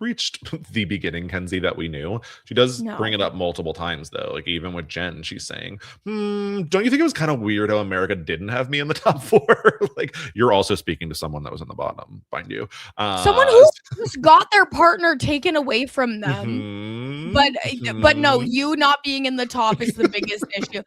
reached the beginning Kenzie that we knew. She does bring it up multiple times, though. Like, even with Jen, she's saying, don't you think it was kind of weird how America didn't have me in the top 4? Like, you're also speaking to someone that was in the bottom, mind you. Someone who just got their partner taken away from them. But no, you not being in the top is the biggest issue.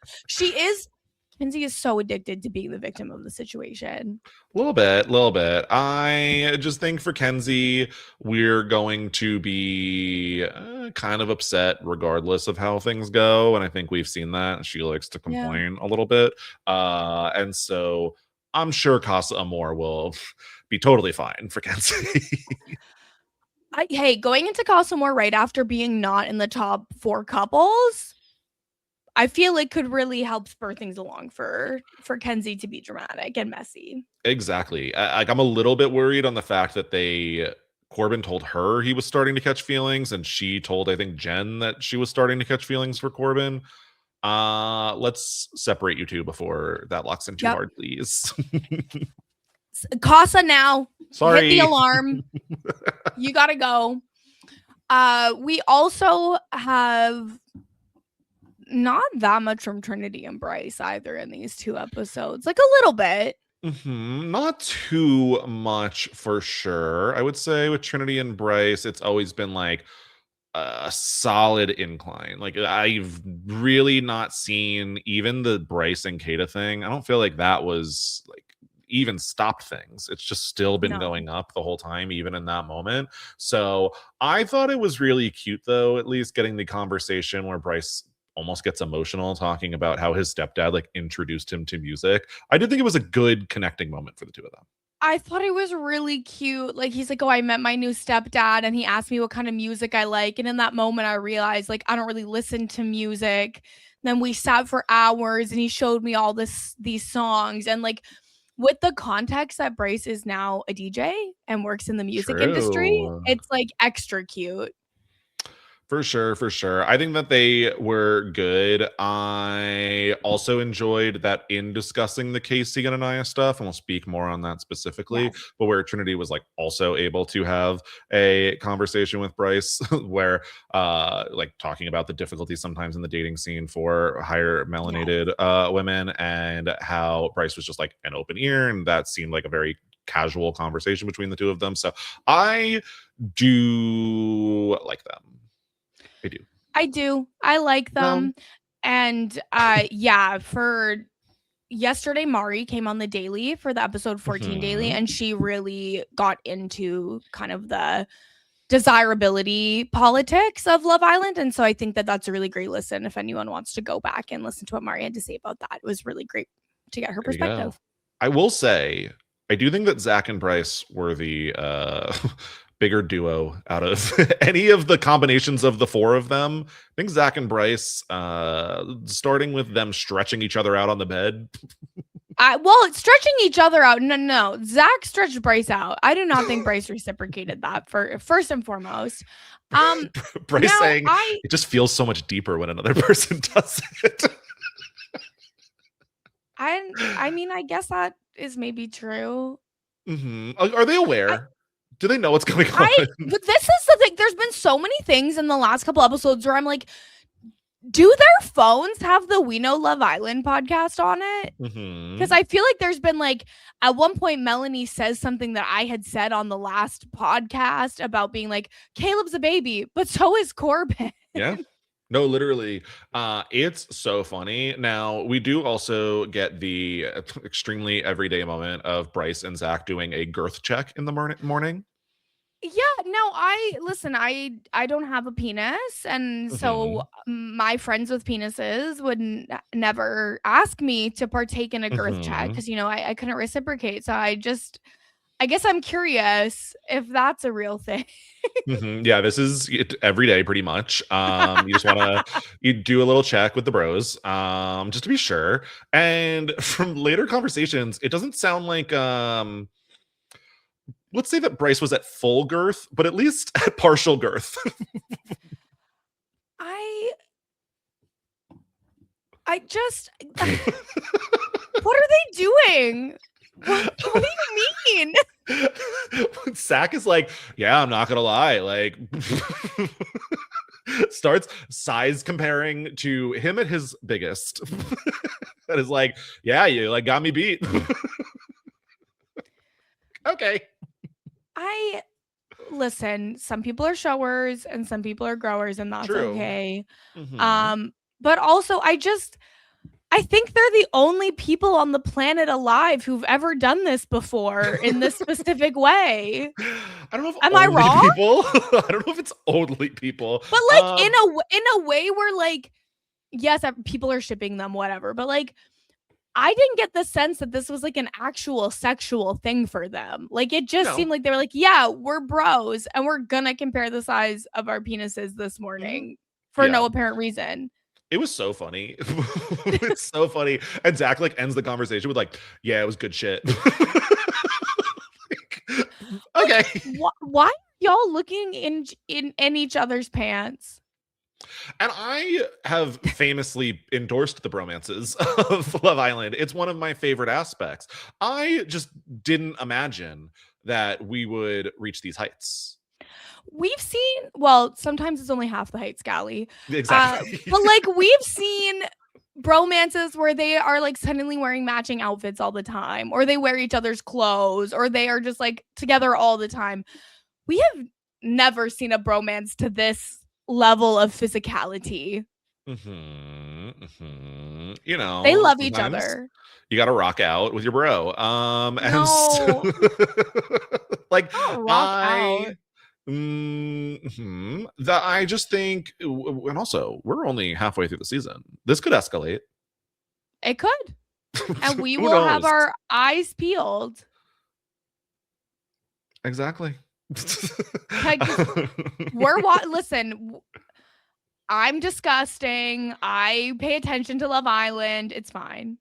Kenzie is so addicted to being the victim of the situation. A little bit. I just think for Kenzie, we're going to be kind of upset regardless of how things go. And I think we've seen that. She likes to complain a little bit. And so I'm sure Casa Amor will be totally fine for Kenzie. Hey, going into Casa Amor right after being not in the top 4 couples, I feel it could really help spur things along for Kenzie to be dramatic and messy. Exactly. I'm a little bit worried on the fact that Corbin told her he was starting to catch feelings, and she told, I think, Jen that she was starting to catch feelings for Corbin. Let's separate you two before that locks in too hard, please. Casa now. Sorry. Hit the alarm. You gotta go. We also have not that much from Trinity and Bryce either in these 2 episodes. Like a little bit. Not too much for sure. I would say with Trinity and Bryce, it's always been like a solid incline. Like, I've really not seen even the Bryce and Kayda thing. I don't feel like that was like even stopped things. It's just still been going up the whole time, even in that moment. So I thought it was really cute, though, at least getting the conversation where Bryce almost gets emotional talking about how his stepdad like introduced him to music. I did think it was a good connecting moment for the 2 of them. I thought it was really cute. Like, he's like, oh, I met my new stepdad and he asked me what kind of music I like. And in that moment, I realized like, I don't really listen to music. Then we sat for hours and he showed me all these songs. And like, with the context that Bryce is now a DJ and works in the music industry, it's like extra cute. For sure. I think that they were good. I also enjoyed that in discussing the Casey and Aniya stuff, and we'll speak more on that specifically, but where Trinity was like also able to have a conversation with Bryce where like talking about the difficulties sometimes in the dating scene for higher melanated women, and how Bryce was just like an open ear, and that seemed like a very casual conversation between the 2 of them. So I do like them. I do. I like them. And for yesterday, Mari came on the daily for the episode 14 daily, and she really got into kind of the desirability politics of Love Island. And so I think that that's a really great listen if anyone wants to go back and listen to what Mari had to say about that. It was really great to get her perspective. I will say, I do think that Zach and Bryce were the bigger duo out of any of the combinations of the four of them. I think Zach and Bryce, starting with them stretching each other out on the bed. Stretching each other out. No. Zach stretched Bryce out. I do not think Bryce reciprocated that for first and foremost. Bryce saying it just feels so much deeper when another person does it. I mean, I guess that is maybe true. Mm-hmm. Are they aware? Do they know what's going on? But this is the thing. There's been so many things in the last couple episodes where I'm like, do their phones have the We Know Love Island podcast on it? Because I feel like there's been like, at one point, Melanie says something that I had said on the last podcast about being like, Caleb's a baby, but so is Corbin. Yeah. No, literally. It's so funny. Now, we do also get the extremely everyday moment of Bryce and Zach doing a girth check in the morning. Yeah, no, I don't have a penis, and so my friends with penises would never ask me to partake in a girth check because, you know, I couldn't reciprocate. So I guess I'm curious if that's a real thing. Yeah, this is it every day pretty much. You just you do a little check with the bros, just to be sure. And from later conversations, it doesn't sound like let's say that Bryce was at full girth, but at least at partial girth. I just what are they doing? What do you mean? Zach is like, yeah, I'm not gonna lie, like starts size comparing to him at his biggest. That is like, yeah, you like got me beat. Okay. Listen, some people are showers and some people are growers, and that's true. Okay. But also I think they're the only people on the planet alive who've ever done this before in this specific way. I don't know if am I wrong? People. I don't know if it's only people. But like in a way where like, yes, people are shipping them, whatever. But like, I didn't get the sense that this was like an actual sexual thing for them. Like it just seemed like they were like, yeah, we're bros and we're gonna compare the size of our penises this morning for no apparent reason. It was so funny. It's so funny. And Zach like ends the conversation with like, yeah, it was good shit. Like, okay. Why are y'all looking in each other's pants? And I have famously endorsed the bromances of Love Island. It's one of my favorite aspects. I just didn't imagine that we would reach these heights. We've seen, well, sometimes it's only half the heights, Gally. Exactly. But like we've seen bromances where they are like suddenly wearing matching outfits all the time, or they wear each other's clothes, or they are just like together all the time. We have never seen a bromance to this level of physicality. You know, they love each other. You got to rock out with your bro. And no. So, like out. That I just think, and also we're only halfway through the season. This could escalate. It could, and we will have our eyes peeled. Exactly. Like, listen, I'm disgusting. I pay attention to Love Island. It's fine.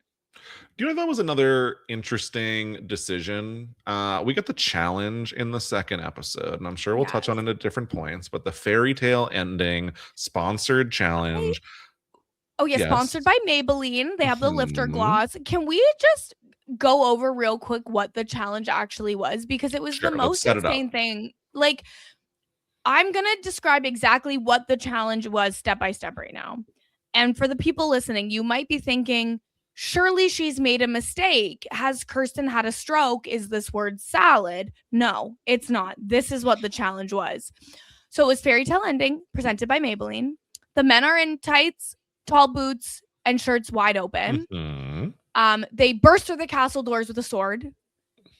Do you know that was another interesting decision? We got the challenge in the second episode, and I'm sure we'll touch on it at different points, but the fairytale ending sponsored challenge. Sponsored by Maybelline. They have the lifter gloss. Can we just go over real quick what the challenge actually was? Because it was the most insane thing. Like, I'm going to describe exactly what the challenge was step by step right now. And for the people listening, you might be thinking, surely she's made a mistake. Has Kirsten had a stroke? Is this word salad? No, it's not. This is what the challenge was. So it was fairytale ending presented by Maybelline. The men are in tights. tall boots and shirts wide open. Mm-hmm. They burst through the castle doors with a sword.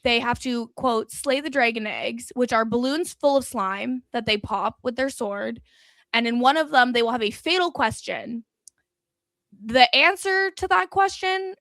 They have to, quote, slay the dragon eggs, which are balloons full of slime that they pop with their sword. And in one of them, they will have a fatal question. The answer to that question,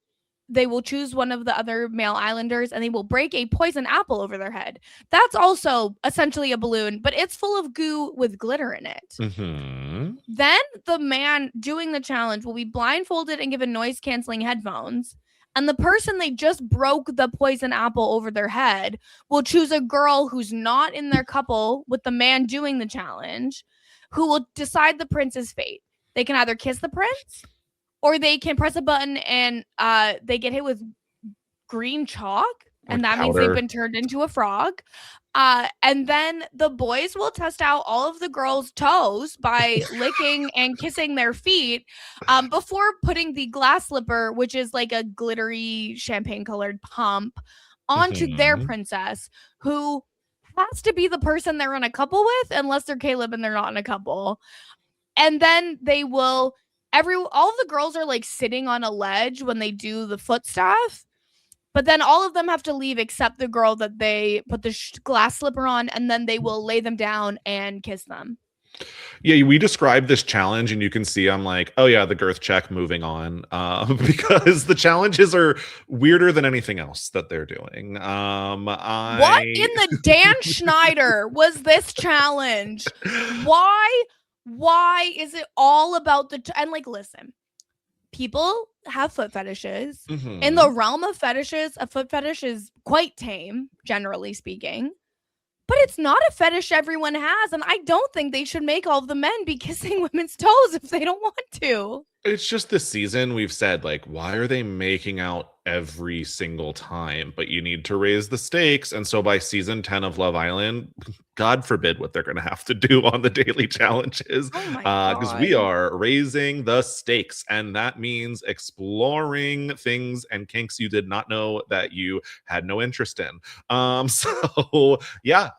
they will choose one of the other male islanders and they will break a poison apple over their head. That's also essentially a balloon, but it's full of goo with glitter in it. Mm-hmm. Then the man doing the challenge will be blindfolded and given noise-canceling headphones. And the person they just broke the poison apple over their head will choose a girl who's not in their couple with the man doing the challenge, who will decide the prince's fate. They can either kiss the prince, or they can press a button and they get hit with green chalk, and that means they've been turned into a frog. And then the boys will test out all of the girls' toes by licking and kissing their feet before putting the glass slipper, which is like a glittery champagne-colored pump, onto their princess, who has to be the person they're in a couple with, unless they're Caleb and they're not in a couple. And then they will... all of the girls are like sitting on a ledge when they do the foot stuff, but then all of them have to leave except the girl that they put the glass slipper on, and then they will lay them down and kiss them. Yeah, we described this challenge, and you can see I'm like, oh yeah, the girth check, moving on, because the challenges are weirder than anything else that they're doing. What in the Dan Schneider was this challenge? Why is it all about and like, listen, people have foot fetishes. Mm-hmm. In the realm of fetishes, a foot fetish is quite tame, generally speaking. But it's not a fetish everyone has, and I don't think they should make all of the men be kissing women's toes if they don't want to. It's just this season we've said, like, why are they making out every single time? But you need to raise the stakes. And so by season 10 of Love Island, God forbid what they're going to have to do on the daily challenges. Because we are raising the stakes. And that means exploring things and kinks you did not know that you had no interest in. So yeah,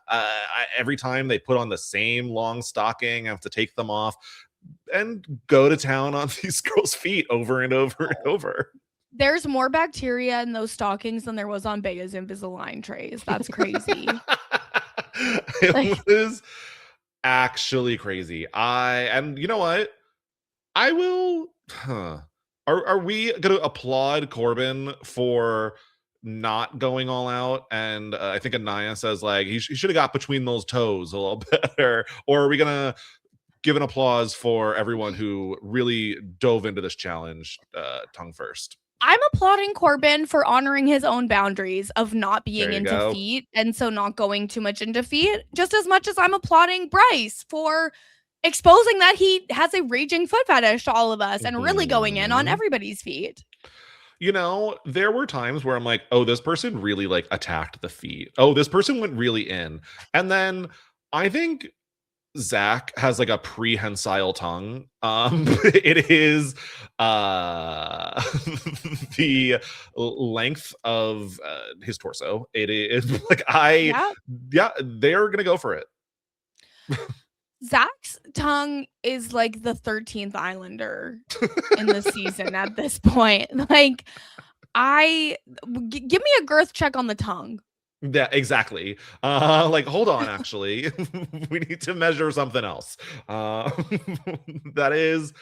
every time they put on the same long stocking, I have to take them off and go to town on these girls' feet over and over and over. There's more bacteria in those stockings than there was on Bea's Invisalign trays. That's crazy. It was actually crazy. And you know what? I will. Are we going to applaud Corbin for not going all out? And I think Aniya says, like, he should have got between those toes a little better. Or are we going to give an applause for everyone who really dove into this challenge tongue first? I'm applauding Corbin for honoring his own boundaries of not being into feet, and so not going too much into feet, just as much as I'm applauding Bryce for exposing that he has a raging foot fetish to all of us and really going in on everybody's feet. You know, there were times where I'm like, oh, this person really like attacked the feet. Oh, this person went really in. And then I think Zach has like a prehensile tongue. It is the length of his torso. It is like they're gonna go for it. Zach's tongue is like the 13th Islander in the season at this point. Like, give me a girth check on the tongue. Yeah, exactly. Like, hold on, actually. We need to measure something else. That is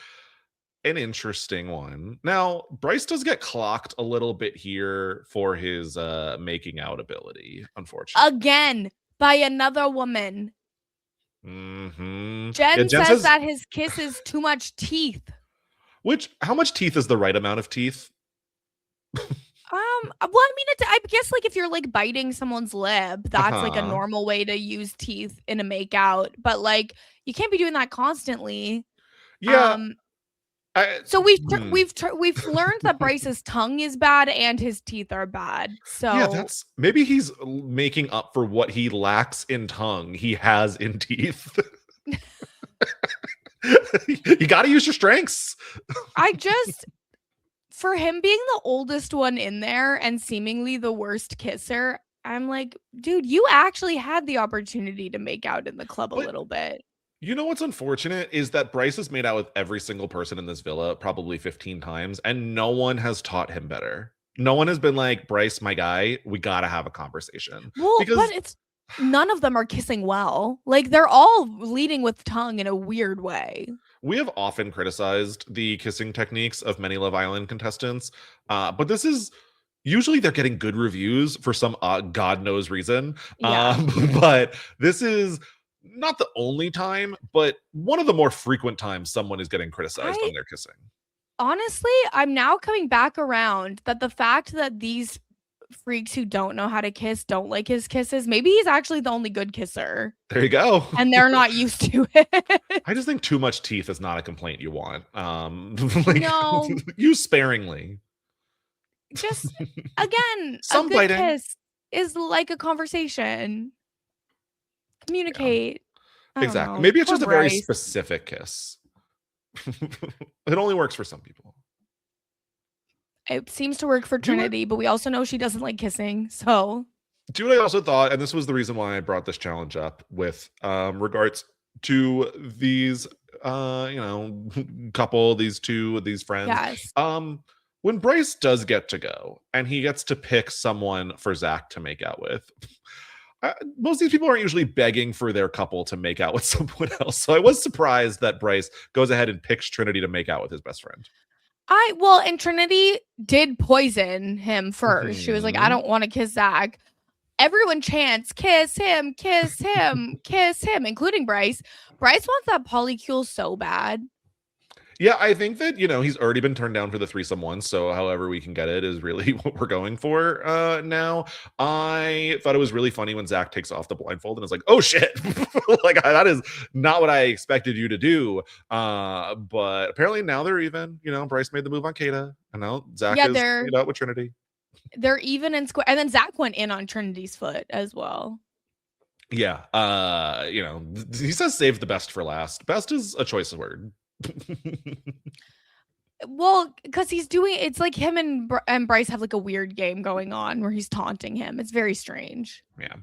an interesting one. Now, Bryce does get clocked a little bit here for his making out ability, unfortunately. Again, by another woman. Mm-hmm. Jen says that his kiss is too much teeth. How much teeth is the right amount of teeth? Well, I mean, I guess like if you're like biting someone's lip, that's like a normal way to use teeth in a makeout, but like you can't be doing that constantly. Yeah. So we've learned that Bryce's tongue is bad and his teeth are bad. So yeah, maybe he's making up for what he lacks in tongue. He has in teeth. You got to use your strengths. For him being the oldest one in there and seemingly the worst kisser, I'm like, dude, you actually had the opportunity to make out in the club a little bit. You know what's unfortunate is that Bryce has made out with every single person in this villa probably 15 times, and no one has taught him better. No one has been like, Bryce, my guy, we gotta have a conversation. Well, but Because it's none of them are kissing well. Like they're all leading with tongue in a weird way. we have often criticized the kissing techniques of many Love Island contestants, but this is usually they're getting good reviews for some God knows reason. Yeah. But this is not the only time, but one of the more frequent times someone is getting criticized on their kissing. Honestly, I'm now coming back around that the fact that these freaks who don't know how to kiss don't like his kisses, maybe he's actually the only good kisser. There you go. And they're not used to it. I just think too much teeth is not a complaint you want. Like, No. use sparingly. Just again, Some a good biting. kiss is like a conversation. Communicate. Exactly. Maybe it's Poor just a very Bryce. specific kiss. It only works for some people. It seems to work for Trinity, but we also know she doesn't like kissing. So Do you know what I also thought, and this was the reason why I brought this challenge up with regards to these couple, these friends. yes. When Bryce does get to go and he gets to pick someone for Zach to make out with, most of these people aren't usually begging for their couple to make out with someone else. So I was surprised that Bryce goes ahead and picks Trinity to make out with his best friend. And Trinity did poison him first. She was like, I don't want to kiss Zach. Everyone chants, kiss him, kiss him, kiss him, including Bryce. Bryce wants that polycule so bad. Yeah, I think that, he's already been turned down for the threesome once, so however we can get it is really what we're going for now. I thought it was really funny when Zach takes off the blindfold and is like, oh shit, like that is not what I expected you to do. But apparently now they're even, Bryce made the move on Kayda, and now Zach is made out with Trinity. They're even in square, and then Zach went in on Trinity's foot as well. Yeah, he says save the best for last. Best is a choice of word. Well, because he's doing it's like him and Bryce have like a weird game going on where he's taunting him. It's very strange. Yeah,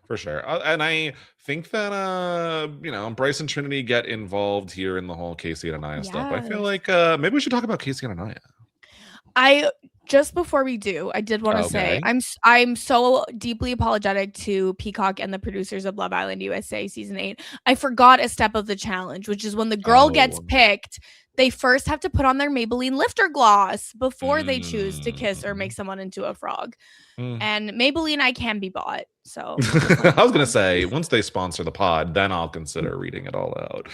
for sure. And I think that Bryce and Trinity get involved here in the whole Casey and Aniya stuff. I feel like maybe we should talk about Casey and Aniya. Just before we do, I did want to say I'm so deeply apologetic to Peacock and the producers of Love Island USA season 8. I forgot a step of the challenge, which is when the girl gets picked, they first have to put on their Maybelline lifter gloss before they choose to kiss or make someone into a frog. And Maybelline I can be bought. So I was gonna say once they sponsor the pod, then I'll consider reading it all out.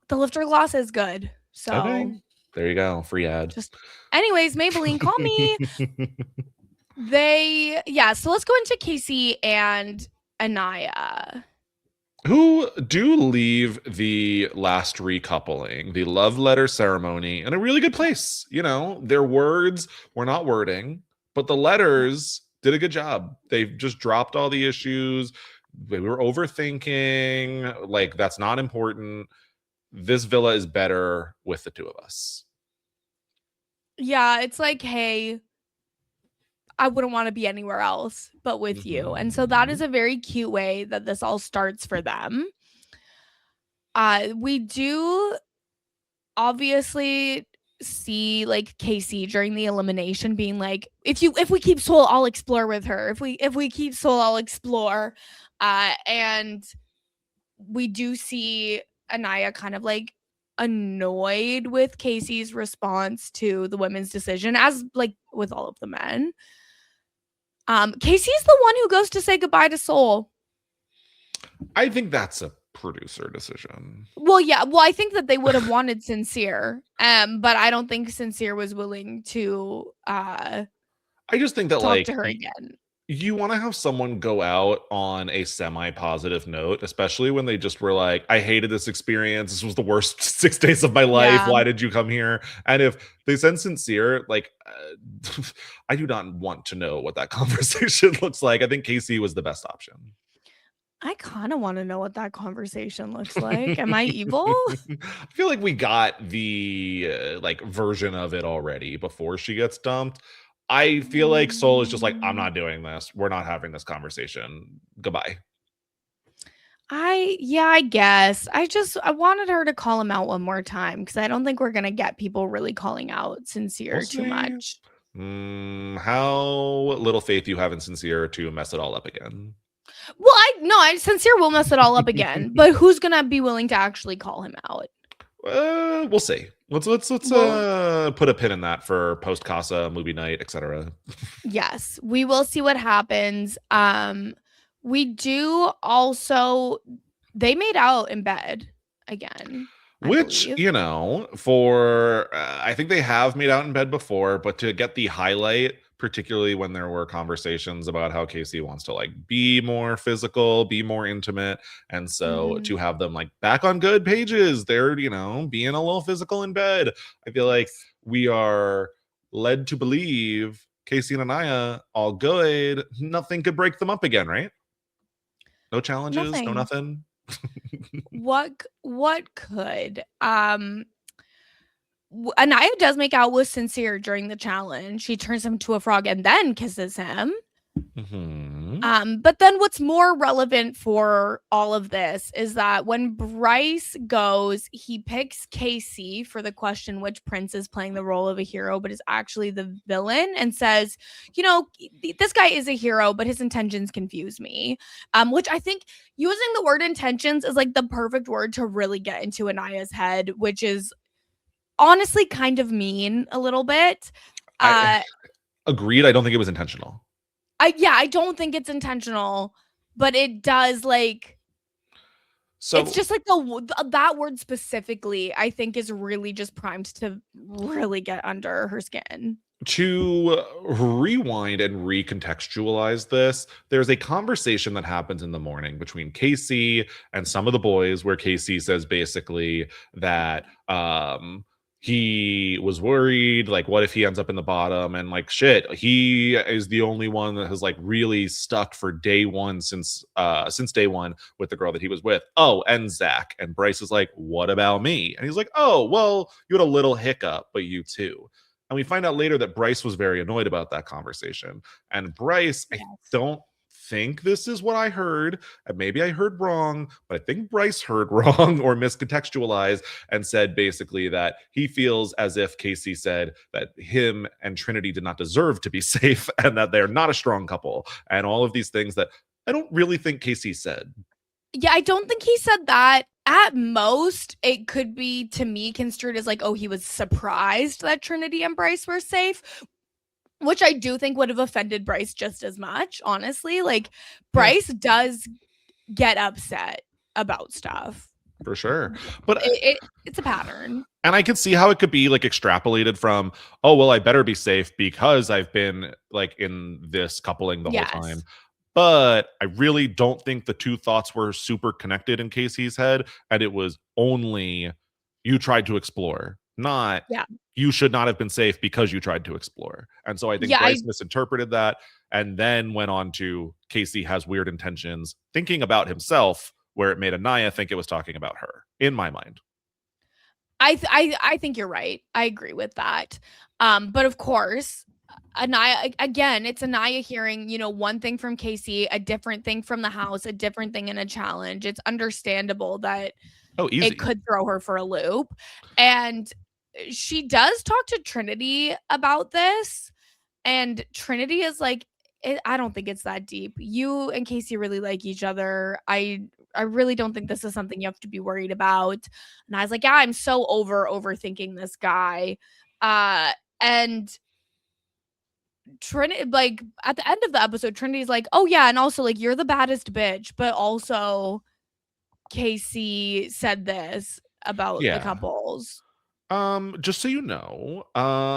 The lifter gloss is good. So okay. There you go. Free ad. Anyways, Maybelline, call me. So let's go into Casey and Aniya, who do leave the last recoupling, the love letter ceremony, in a really good place. Their words were not wording, but the letters did a good job. They just dropped all the issues. They were overthinking. Like, that's not important. This villa is better with the two of us. Yeah, it's like, hey, I wouldn't want to be anywhere else but with you. And so that is a very cute way that this all starts for them. We do obviously see like Casey during the elimination being like, if we keep Soul, I'll explore with her. If we keep Soul, I'll explore. And we do see Aniya kind of like annoyed with Casey's response to the women's decision, as like with all of the men. Casey's the one who goes to say goodbye to Soul. I think that's a producer decision. Well, yeah. Well, I think that they would have wanted Sincere, but I don't think Sincere was willing to I just think that talk to her again. You want to have someone go out on a semi-positive note, especially when they just were like, I hated this experience. This was the worst 6 days of my life. Yeah. Why did you come here? And if they send Sincere, like, I do not want to know what that conversation looks like. I think Casey was the best option. I kind of want to know what that conversation looks like. Am I evil? I feel like we got the version of it already before she gets dumped. I feel like Soul is just like, I'm not doing this. We're not having this conversation. Goodbye. I guess. I wanted her to call him out one more time because I don't think we're gonna get people really calling out We'll Sincere too see. much. How little faith you have in Sincere to mess it all up again. Well, I Sincere will mess it all up again, but who's gonna be willing to actually call him out? We'll see. Let's Well, put a pin in that for post Casa movie night, etc. yes, we will see what happens. We do also they made out in bed again, I Which, believe. you know, for I think they have made out in bed before, but to get the highlight, particularly when there were conversations about how Casey wants to like be more physical, be more intimate, and so Mhm. to have them like back on good pages, they're, you know, being a little physical in bed. I feel like Yes. we are led to believe Casey and Aniya all good, nothing could break them up again, right? No challenges, no Nothing. nothing. What could? Anaya does make out with Sincere during the challenge. She turns him to a frog and then kisses him. Mm-hmm. But then what's more relevant for all of this is that when Bryce goes, he picks Casey for the question which prince is playing the role of a hero, but is actually the villain, and says, you know, this guy is a hero, but his intentions confuse me. Which I think using the word intentions is like the perfect word to really get into Anaya's head, which is honestly kind of mean a little bit. I Uh agreed. I don't think it was intentional. I don't think it's intentional, but it does like it's So just like that word specifically I think is really just primed to really get under her skin. to rewind and recontextualize this, there's a conversation that happens in the morning between Casey and some of the boys where Casey says basically that he was worried, like what if he ends up in the bottom, and like shit, he is the only one that has like really stuck for day one since day one with the girl that he was with. Oh, and Zach. And Bryce is like, what about me? And he's like, oh well, you had a little hiccup, but you too. And we find out later that Bryce was very annoyed about that conversation. And Bryce, I Yes. don't think this is what I heard. And maybe I heard wrong, but I think Bryce heard wrong or miscontextualized and said basically that he feels as if Casey said that him and Trinity did not deserve to be safe and that they're not a strong couple and all of these things that I don't really think Casey said. Yeah, I don't think he said that. At most, it could be to me construed as like, oh, he was surprised that Trinity and Bryce were safe, which I do think would have offended Bryce just as much, honestly. Like, Yeah, Bryce does get upset about stuff. for sure. But It's a pattern. and I could see how it could be like extrapolated from, oh, well, I better be safe because I've been like in this coupling the whole time. Yes. But I really don't think the two thoughts were super connected in Casey's head. And it was only you tried to explore, not Yeah. you should not have been safe because you tried to explore. And so I think Yeah, I Bryce misinterpreted that and then went on to Casey has weird intentions, thinking about himself, where it made Aniya think it was talking about her, in my mind. I think you're right. I agree with that. But of course, Aniya again, it's Aniya hearing, you know, one thing from Casey, a different thing from the house, a different thing in a challenge. It's understandable that Oh, it easy. could throw her for a loop. And she does talk to Trinity about this, and Trinity is like, I don't think it's that deep. You and Casey really like each other. I really don't think this is something you have to be worried about. And I was like, yeah, I'm so overthinking this guy. And Trinity, like at the end of the episode, Trinity's like, oh yeah, and also like you're the baddest bitch, but also Casey said this about the Yeah. couples. Just so you know,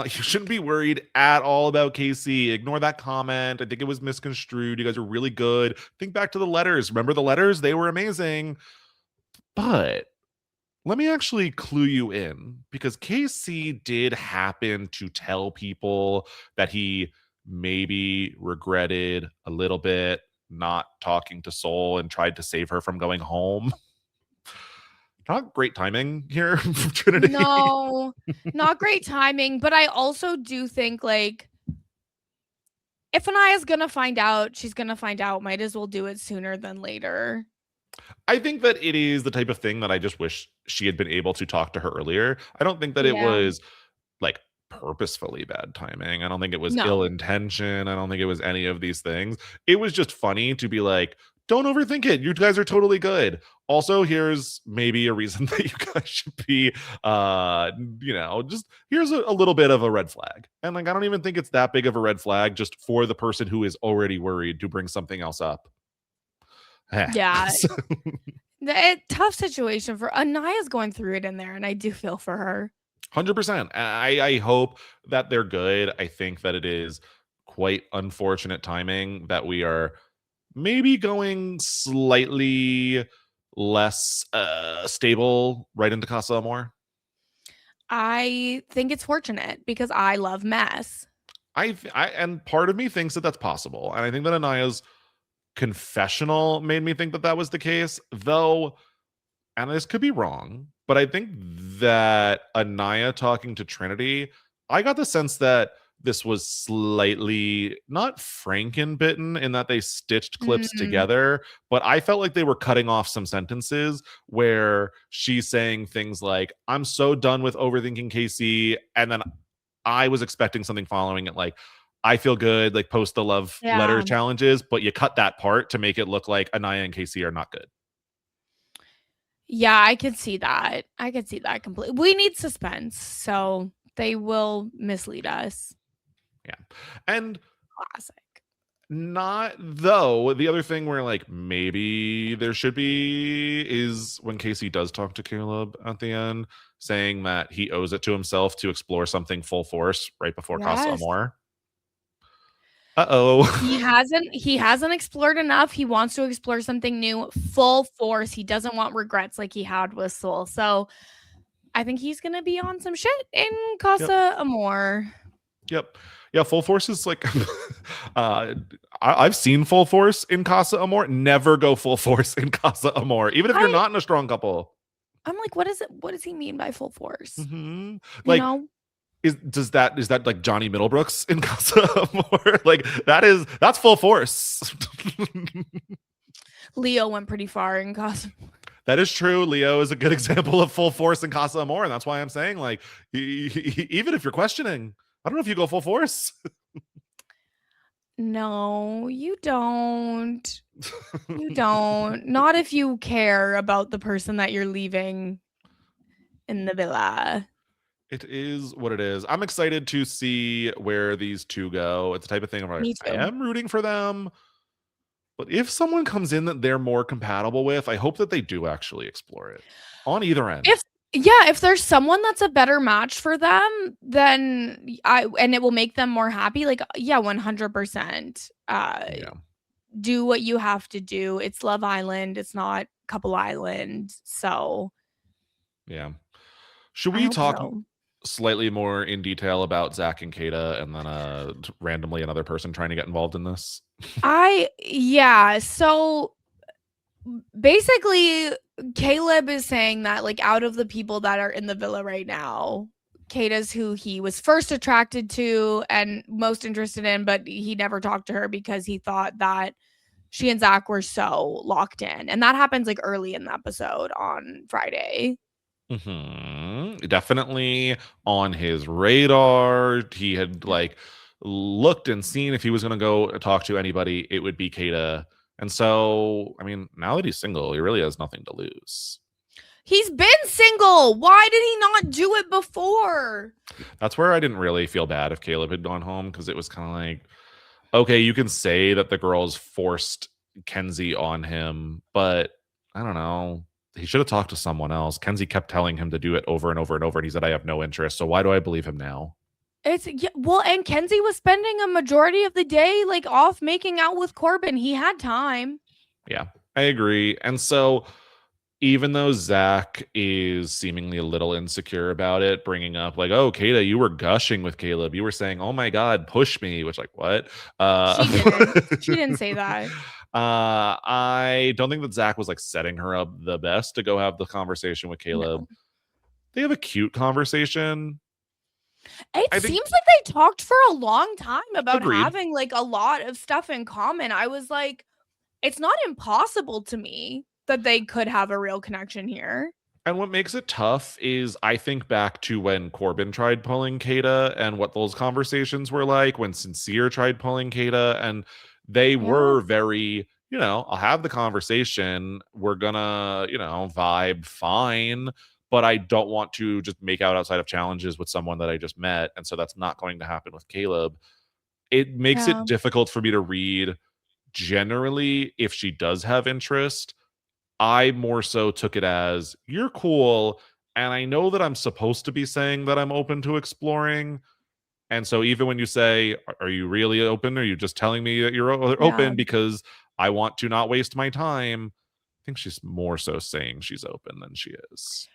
you shouldn't be worried at all about Casey. Ignore that comment. I think it was misconstrued. You guys are really good. Think back to the letters. Remember the letters? They were amazing. But let me actually clue you in because Casey did happen to tell people that he maybe regretted a little bit not talking to Soul and tried to save her from going home. Not great timing here from Trinity. No, not great timing, but I also do think like if Anaya's gonna find out, she's gonna find out. Might as well do it sooner than later. I think that it is the type of thing that I just wish she had been able to talk to her earlier. I don't think that it Yeah. was like purposefully bad timing. I don't think it was ill No. intention. I don't think it was any of these things. It was just funny to be like, don't overthink it. You guys are totally good. Also, here's maybe a reason that you guys should be just here's a little bit of a red flag. And like I don't even think it's that big of a red flag just for the person who is already worried to bring something else up. Yeah. Tough situation for Aniya's going through it in there, and I do feel for her. 100%. I hope that they're good. I think that it is quite unfortunate timing that we are maybe going slightly less stable right into Casa Amor. I think it's fortunate because I love mess. And part of me thinks that that's possible, and I think that Aniya's confessional made me think that that was the case, though. And this could be wrong, but I think that Aniya talking to Trinity, I got the sense that this was slightly not Frankenbitten in that they stitched clips Mm, together, but I felt like they were cutting off some sentences where she's saying things like, I'm so done with overthinking Casey. And then I was expecting something following it like, I feel good, like post the love letter yeah. challenges, but you cut that part to make it look like Aniya and Casey are not good. Yeah, I could see that. I could see that completely. We need suspense, so they will mislead us. Yeah. And Classic. not though. The other thing where like maybe there should be is when Casey does talk to Caleb at the end, saying that he owes it to himself to explore something full force right before Casa Yes. Amor. Uh-oh. He hasn't explored enough. He wants to explore something new, full force. He doesn't want regrets like he had with Soul. So I think he's gonna be on some shit in Yep. Casa Amor. Yep. Yeah, full force is like I've seen full force in Casa Amor. Never go full force in Casa Amor, even if you're not in a strong couple. I'm like, what is it? What does he mean by full force? Mm-hmm. You Like, know? is that like Johnny Middlebrooks in Casa Amor? Like that's full force. Leo went pretty far in Casa. That is true. Leo is a good example of full force in Casa Amor, and that's why I'm saying like even if you're questioning, I don't know if you go full force. No, you don't. You don't. Not if you care about the person that you're leaving in the villa. It is what it is. I'm excited to see where these two go. It's the type of thing I'm like, Me I too. am rooting for them. But if someone comes in that they're more compatible with, I hope that they do actually explore it on either end. If there's someone that's a better match for them, then it will make them more happy. Like, yeah, 100%. Yeah. Do what you have to do. It's Love Island. It's not Couple Island. So Yeah. Should I we hope talk so. slightly more in detail about Zach and Kayda and then randomly another person trying to get involved in this? Yeah. So basically, Caleb is saying that like out of the people that are in the villa right now, Kayda's who he was first attracted to and most interested in, but he never talked to her because he thought that she and Zach were so locked in. And that happens like early in the episode on Friday. Definitely on his radar. He had like looked and seen if he was going to go talk to anybody, it would be Kayda. And so, I mean, now that he's single, he really has nothing to lose. He's been single. Why did he not do it before? That's where I didn't really feel bad if Caleb had gone home because it was kind of like, okay, you can say that the girls forced Kenzie on him, but I don't know. He should have talked to someone else. Kenzie kept telling him to do it over and over and over, and he said, I have no interest. So why do I believe him now? And Kenzie was spending a majority of the day like off making out with Corbin. He had time. Yeah, I agree. And so even though Zach is seemingly a little insecure about it, bringing up like, "Oh, Kayda, you were gushing with Caleb. You were saying, oh my God, push me," which like what? She didn't. She didn't say that. I don't think that Zach was like setting her up the best to go have the conversation with Caleb. No. They have a cute conversation. It I think seems like they talked for a long time about agreed. having like a lot of stuff in common. I was like, it's not impossible to me. that they could have a real connection here. And what makes it tough is I think back to when Corbin tried pulling Kayda and what those conversations were like, when Sincere tried pulling Kayda, and they Yeah. were very, I'll have the conversation. We're gonna, vibe fine, but I don't want to just make out outside of challenges with someone that I just met. And so that's not going to happen with Caleb. It makes Yeah. it difficult for me to read generally if she does have interest. I more so took it as you're cool. And I know that I'm supposed to be saying that I'm open to exploring. And so even when you say, are you really open? Are you just telling me that you're Yeah. open because I want to not waste my time? I think she's more so saying she's open than she is.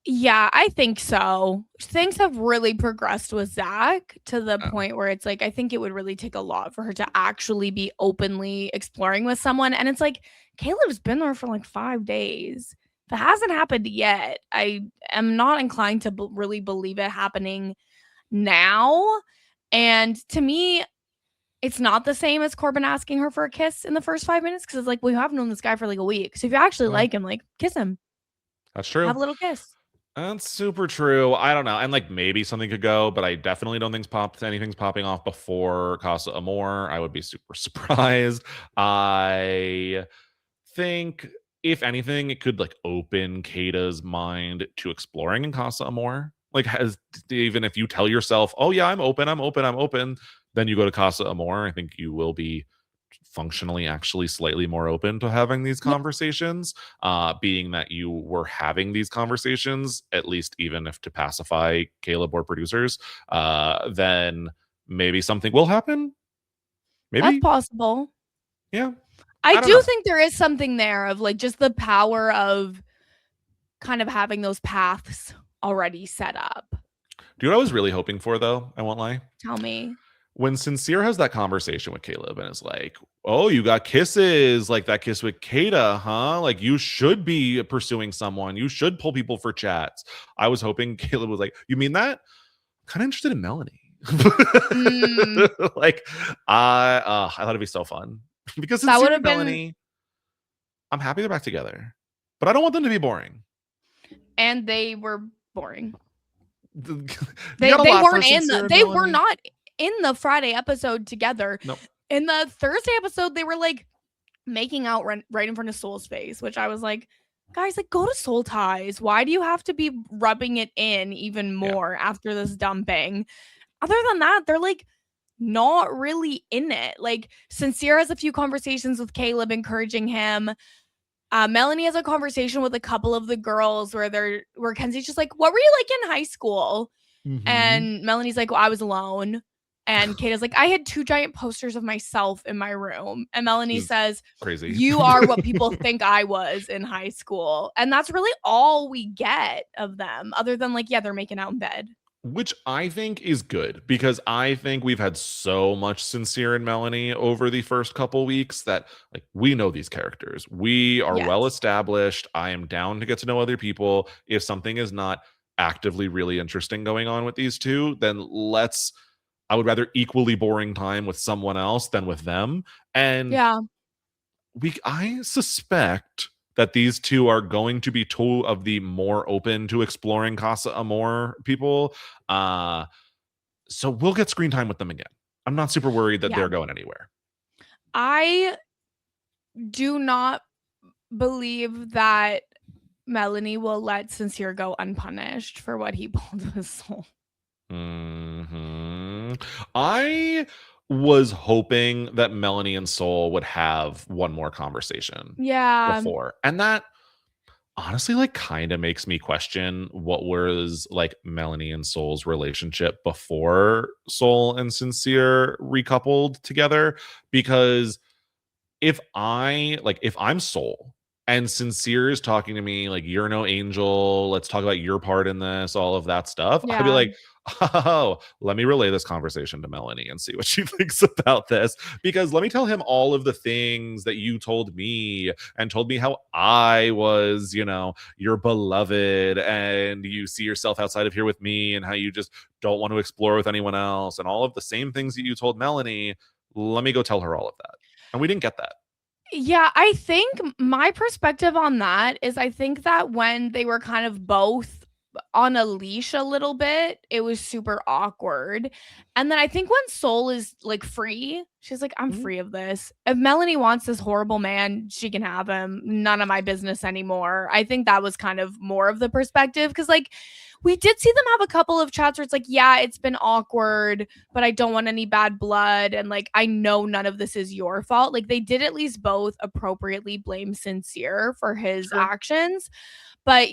Yeah, I think so. Things have really progressed with Zach to the Yeah. point where it's like, I think it would really take a lot for her to actually be openly exploring with someone. And it's like, Caleb's been there for like 5 days. If it hasn't happened yet, I am not inclined to really believe it happening now. And to me, it's not the same as Corbin asking her for a kiss in the first 5 minutes because it's like, we have known this guy for like a week. So if you actually like him, like kiss him, That's true. have a little kiss. That's super true. I don't know. And like maybe something could go, but I definitely don't think anything's popping off before Casa Amor. I would be super surprised. I think if anything, it could like open Kayda's mind to exploring in Casa Amor. Like even if you tell yourself, oh yeah, I'm open, then you go to Casa Amor, I think you will be functionally actually slightly more open to having these Yeah. conversations, being that you were having these conversations, at least even if to pacify Caleb or producers, then maybe something will happen. That's Maybe. possible. Yeah. I I don't do know. think there is something there of like just the power of kind of having those paths already set up. Do you know what I was really hoping for though? I won't lie. Tell me. When Sincere has that conversation with Caleb and is like, oh, you got kisses like that kiss with Kayda, huh? Like you should be pursuing someone. You should pull people for chats. I was hoping Caleb was like, you mean that? I'm kind of interested in Melanie. Mm, Like, I thought it'd be so fun because that would Sincere have and been, Melanie, I'm happy they're back together, but I don't want them to be boring. and they were boring. You They got a they lot for weren't in Sincere the and they were Melanie. not in the Friday episode together. Nope. In the Thursday episode, they were like making out right in front of Soul's face, which I was like, guys, like go to Soul Ties. Why do you have to be rubbing it in even more after this dumping? Other than that, they're like not really in it. Like Sincere has a few conversations with Caleb encouraging him. Melanie has a conversation with a couple of the girls where Kenzie's just like, what were you like in high school? And Melanie's like, well, I was alone. And Kayda's like, I had 2 giant posters of myself in my room. And Melanie says, Crazy. you are what people think I was in high school. And that's really all we get of them, other than like, yeah, they're making out in bed. Which I think is good because I think we've had so much Sincere and Melanie over the first couple weeks that like we know these characters. We are well Yes. established. I am down to get to know other people. If something is not actively really interesting going on with these two, then I would rather equally boring time with someone else than with them. And Yeah. I suspect that these two are going to be two of the more open to exploring Casa Amor people. So we'll get screen time with them again. I'm not super worried that Yeah. they're going anywhere. I do not believe that Melanie will let Sincere go unpunished for what he pulled with Soul. I was hoping that Melanie and Soul would have one more conversation before. And that honestly like kind of makes me question what was like Melanie and Soul's relationship before Soul and Sincere recoupled together, because if I'm Soul and Sincere is talking to me like you're no angel, let's talk about your part in this, all of that stuff, I'd be like, oh, let me relay this conversation to Melanie and see what she thinks about this, because let me tell him all of the things that you told me and told me how I was, your beloved, and you see yourself outside of here with me, and how you just don't want to explore with anyone else, and all of the same things that you told Melanie. Let me go tell her all of that. And we didn't get that. Yeah, I think my perspective on that is I think that when they were kind of both on a leash a little bit, it was super awkward. And then I think when Soul is like free, she's like, I'm Mhm. free of this. If Melanie wants this horrible man, she can have him. None of my business anymore. I think that was kind of more of the perspective because, like, we did see them have a couple of chats where it's like, yeah, it's been awkward, but I don't want any bad blood. And like, I know none of this is your fault. Like, they did at least both appropriately blame Sincere for his Sure. actions. But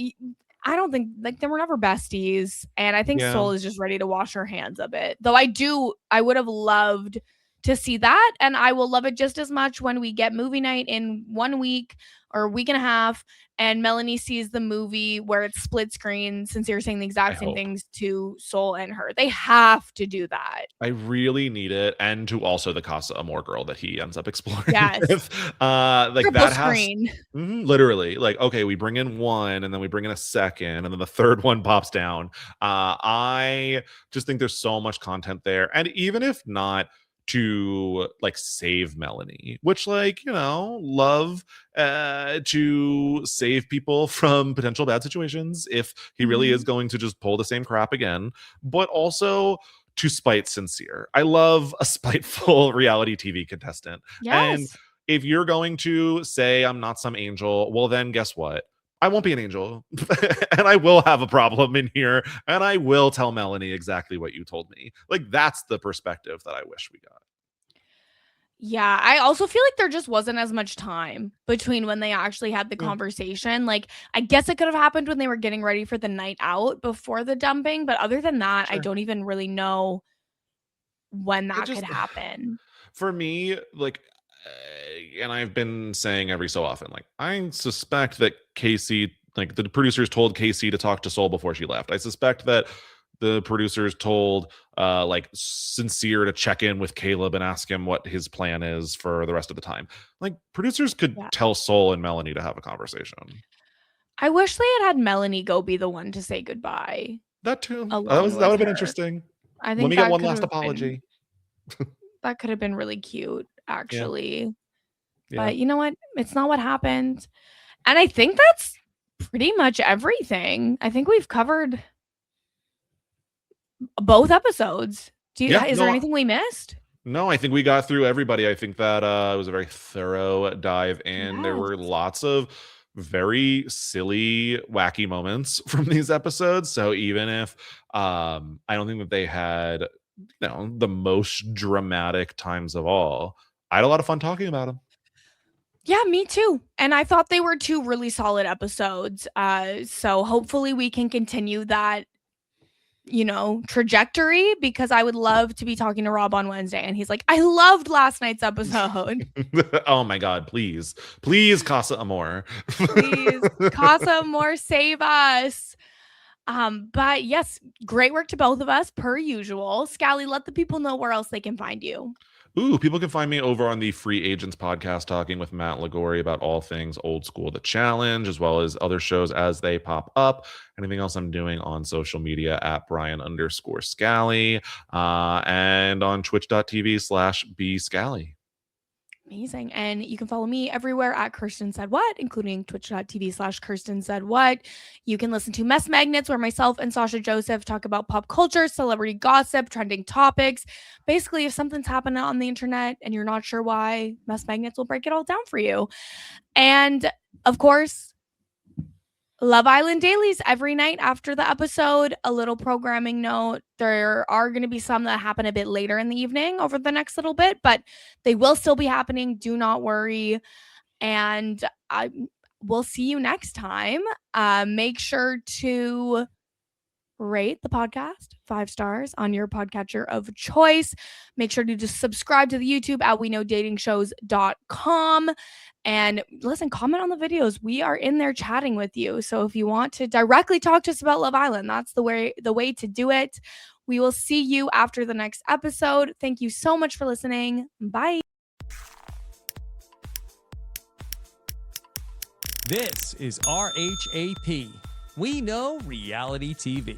I don't think like they were never besties. And I think Yeah. Soul is just ready to wash her hands of it. Though I would have loved to see that. And I will love it just as much when we get movie night in 1 week or a week and a half and Melanie sees the movie where it's split screen since you're saying the I exact same hope. things to Soul and her. They have to do that. I really need it, and to also the Casa Amor girl that he ends up exploring Yes. with. Like Triple that has screen. literally like, okay, we bring in one and then we bring in a second, and then the third one pops down. I just think there's so much content there. And even if not to like save Melanie, which like, love to save people from potential bad situations if he really is Mhm. going to just pull the same crap again, but also to spite Sincere. I love a spiteful reality TV contestant. And Yes. if you're going to say I'm not some angel, well, then guess what? I won't be an angel. And I will have a problem in here. And I will tell Melanie exactly what you told me. Like, that's the perspective that I wish we got. Yeah, I also feel like there just wasn't as much time between when they actually had the Yeah, conversation. Like, I guess it could have happened when they were getting ready for the night out before the dumping, but other than that, I sure. don't even really know when It that could just, happen. for me, like, and I've been saying every so often, like, I suspect that Casey, like, the producers told Casey to talk to Soul before she left. I suspect that the producers told like Sincere to check in with Caleb and ask him what his plan is for the rest of the time. Like, producers could Yeah. tell Soul and Melanie to have a conversation. I wish they had Melanie go be the one to say goodbye That too. along That would with have been her. interesting. I Let think me get one last apology. that could have been really cute, Yeah. actually. Yeah. But you know what? It's not what happened. And I think that's pretty much everything. I think we've covered both episodes. Yeah. Is there No, anything we missed? no, I think we got through everybody. I think that it was a very thorough dive in. There Yes. were lots of very silly, wacky moments from these episodes. So even if I don't think that they had, the most dramatic times of all, I had a lot of fun talking about them. Yeah, me too. And I thought they were two really solid episodes. So hopefully we can continue that, trajectory because I would love to be talking to Rob on Wednesday and he's like, "I loved last night's episode." Oh my god, please. Please, Casa Amor. Please, Casa Amor, save us. But yes, great work to both of us per usual. Scally, let the people know where else they can find you. Ooh, people can find me over on the Free Agents podcast, talking with Matt Lagori about all things old school, the challenge, as well as other shows as they pop up. Anything else I'm doing on social media at Brian_Scally, and on twitch.tv/B Scally. Amazing. And you can follow me everywhere at Kirsten Said What, including twitch.tv/Kirsten Said What. You can listen to Mess Magnets, where myself and Sasha Joseph talk about pop culture, celebrity gossip, trending topics. Basically, if something's happening on the internet and you're not sure why, Mess Magnets will break it all down for you. And of course, Love Island dailies every night after the episode. A little programming note. There are going to be some that happen a bit later in the evening over the next little bit, but they will still be happening. Do not worry. And I will see you next time. Make sure to rate the podcast 5 stars on your podcatcher of choice. Make sure to just subscribe to the YouTube at WeKnowDatingShows.com. And listen, comment on the videos. We are in there chatting with you. So if you want to directly talk to us about Love Island, that's the way to do it. We will see you after the next episode. Thank you so much for listening. Bye. This is RHAP. We know reality TV.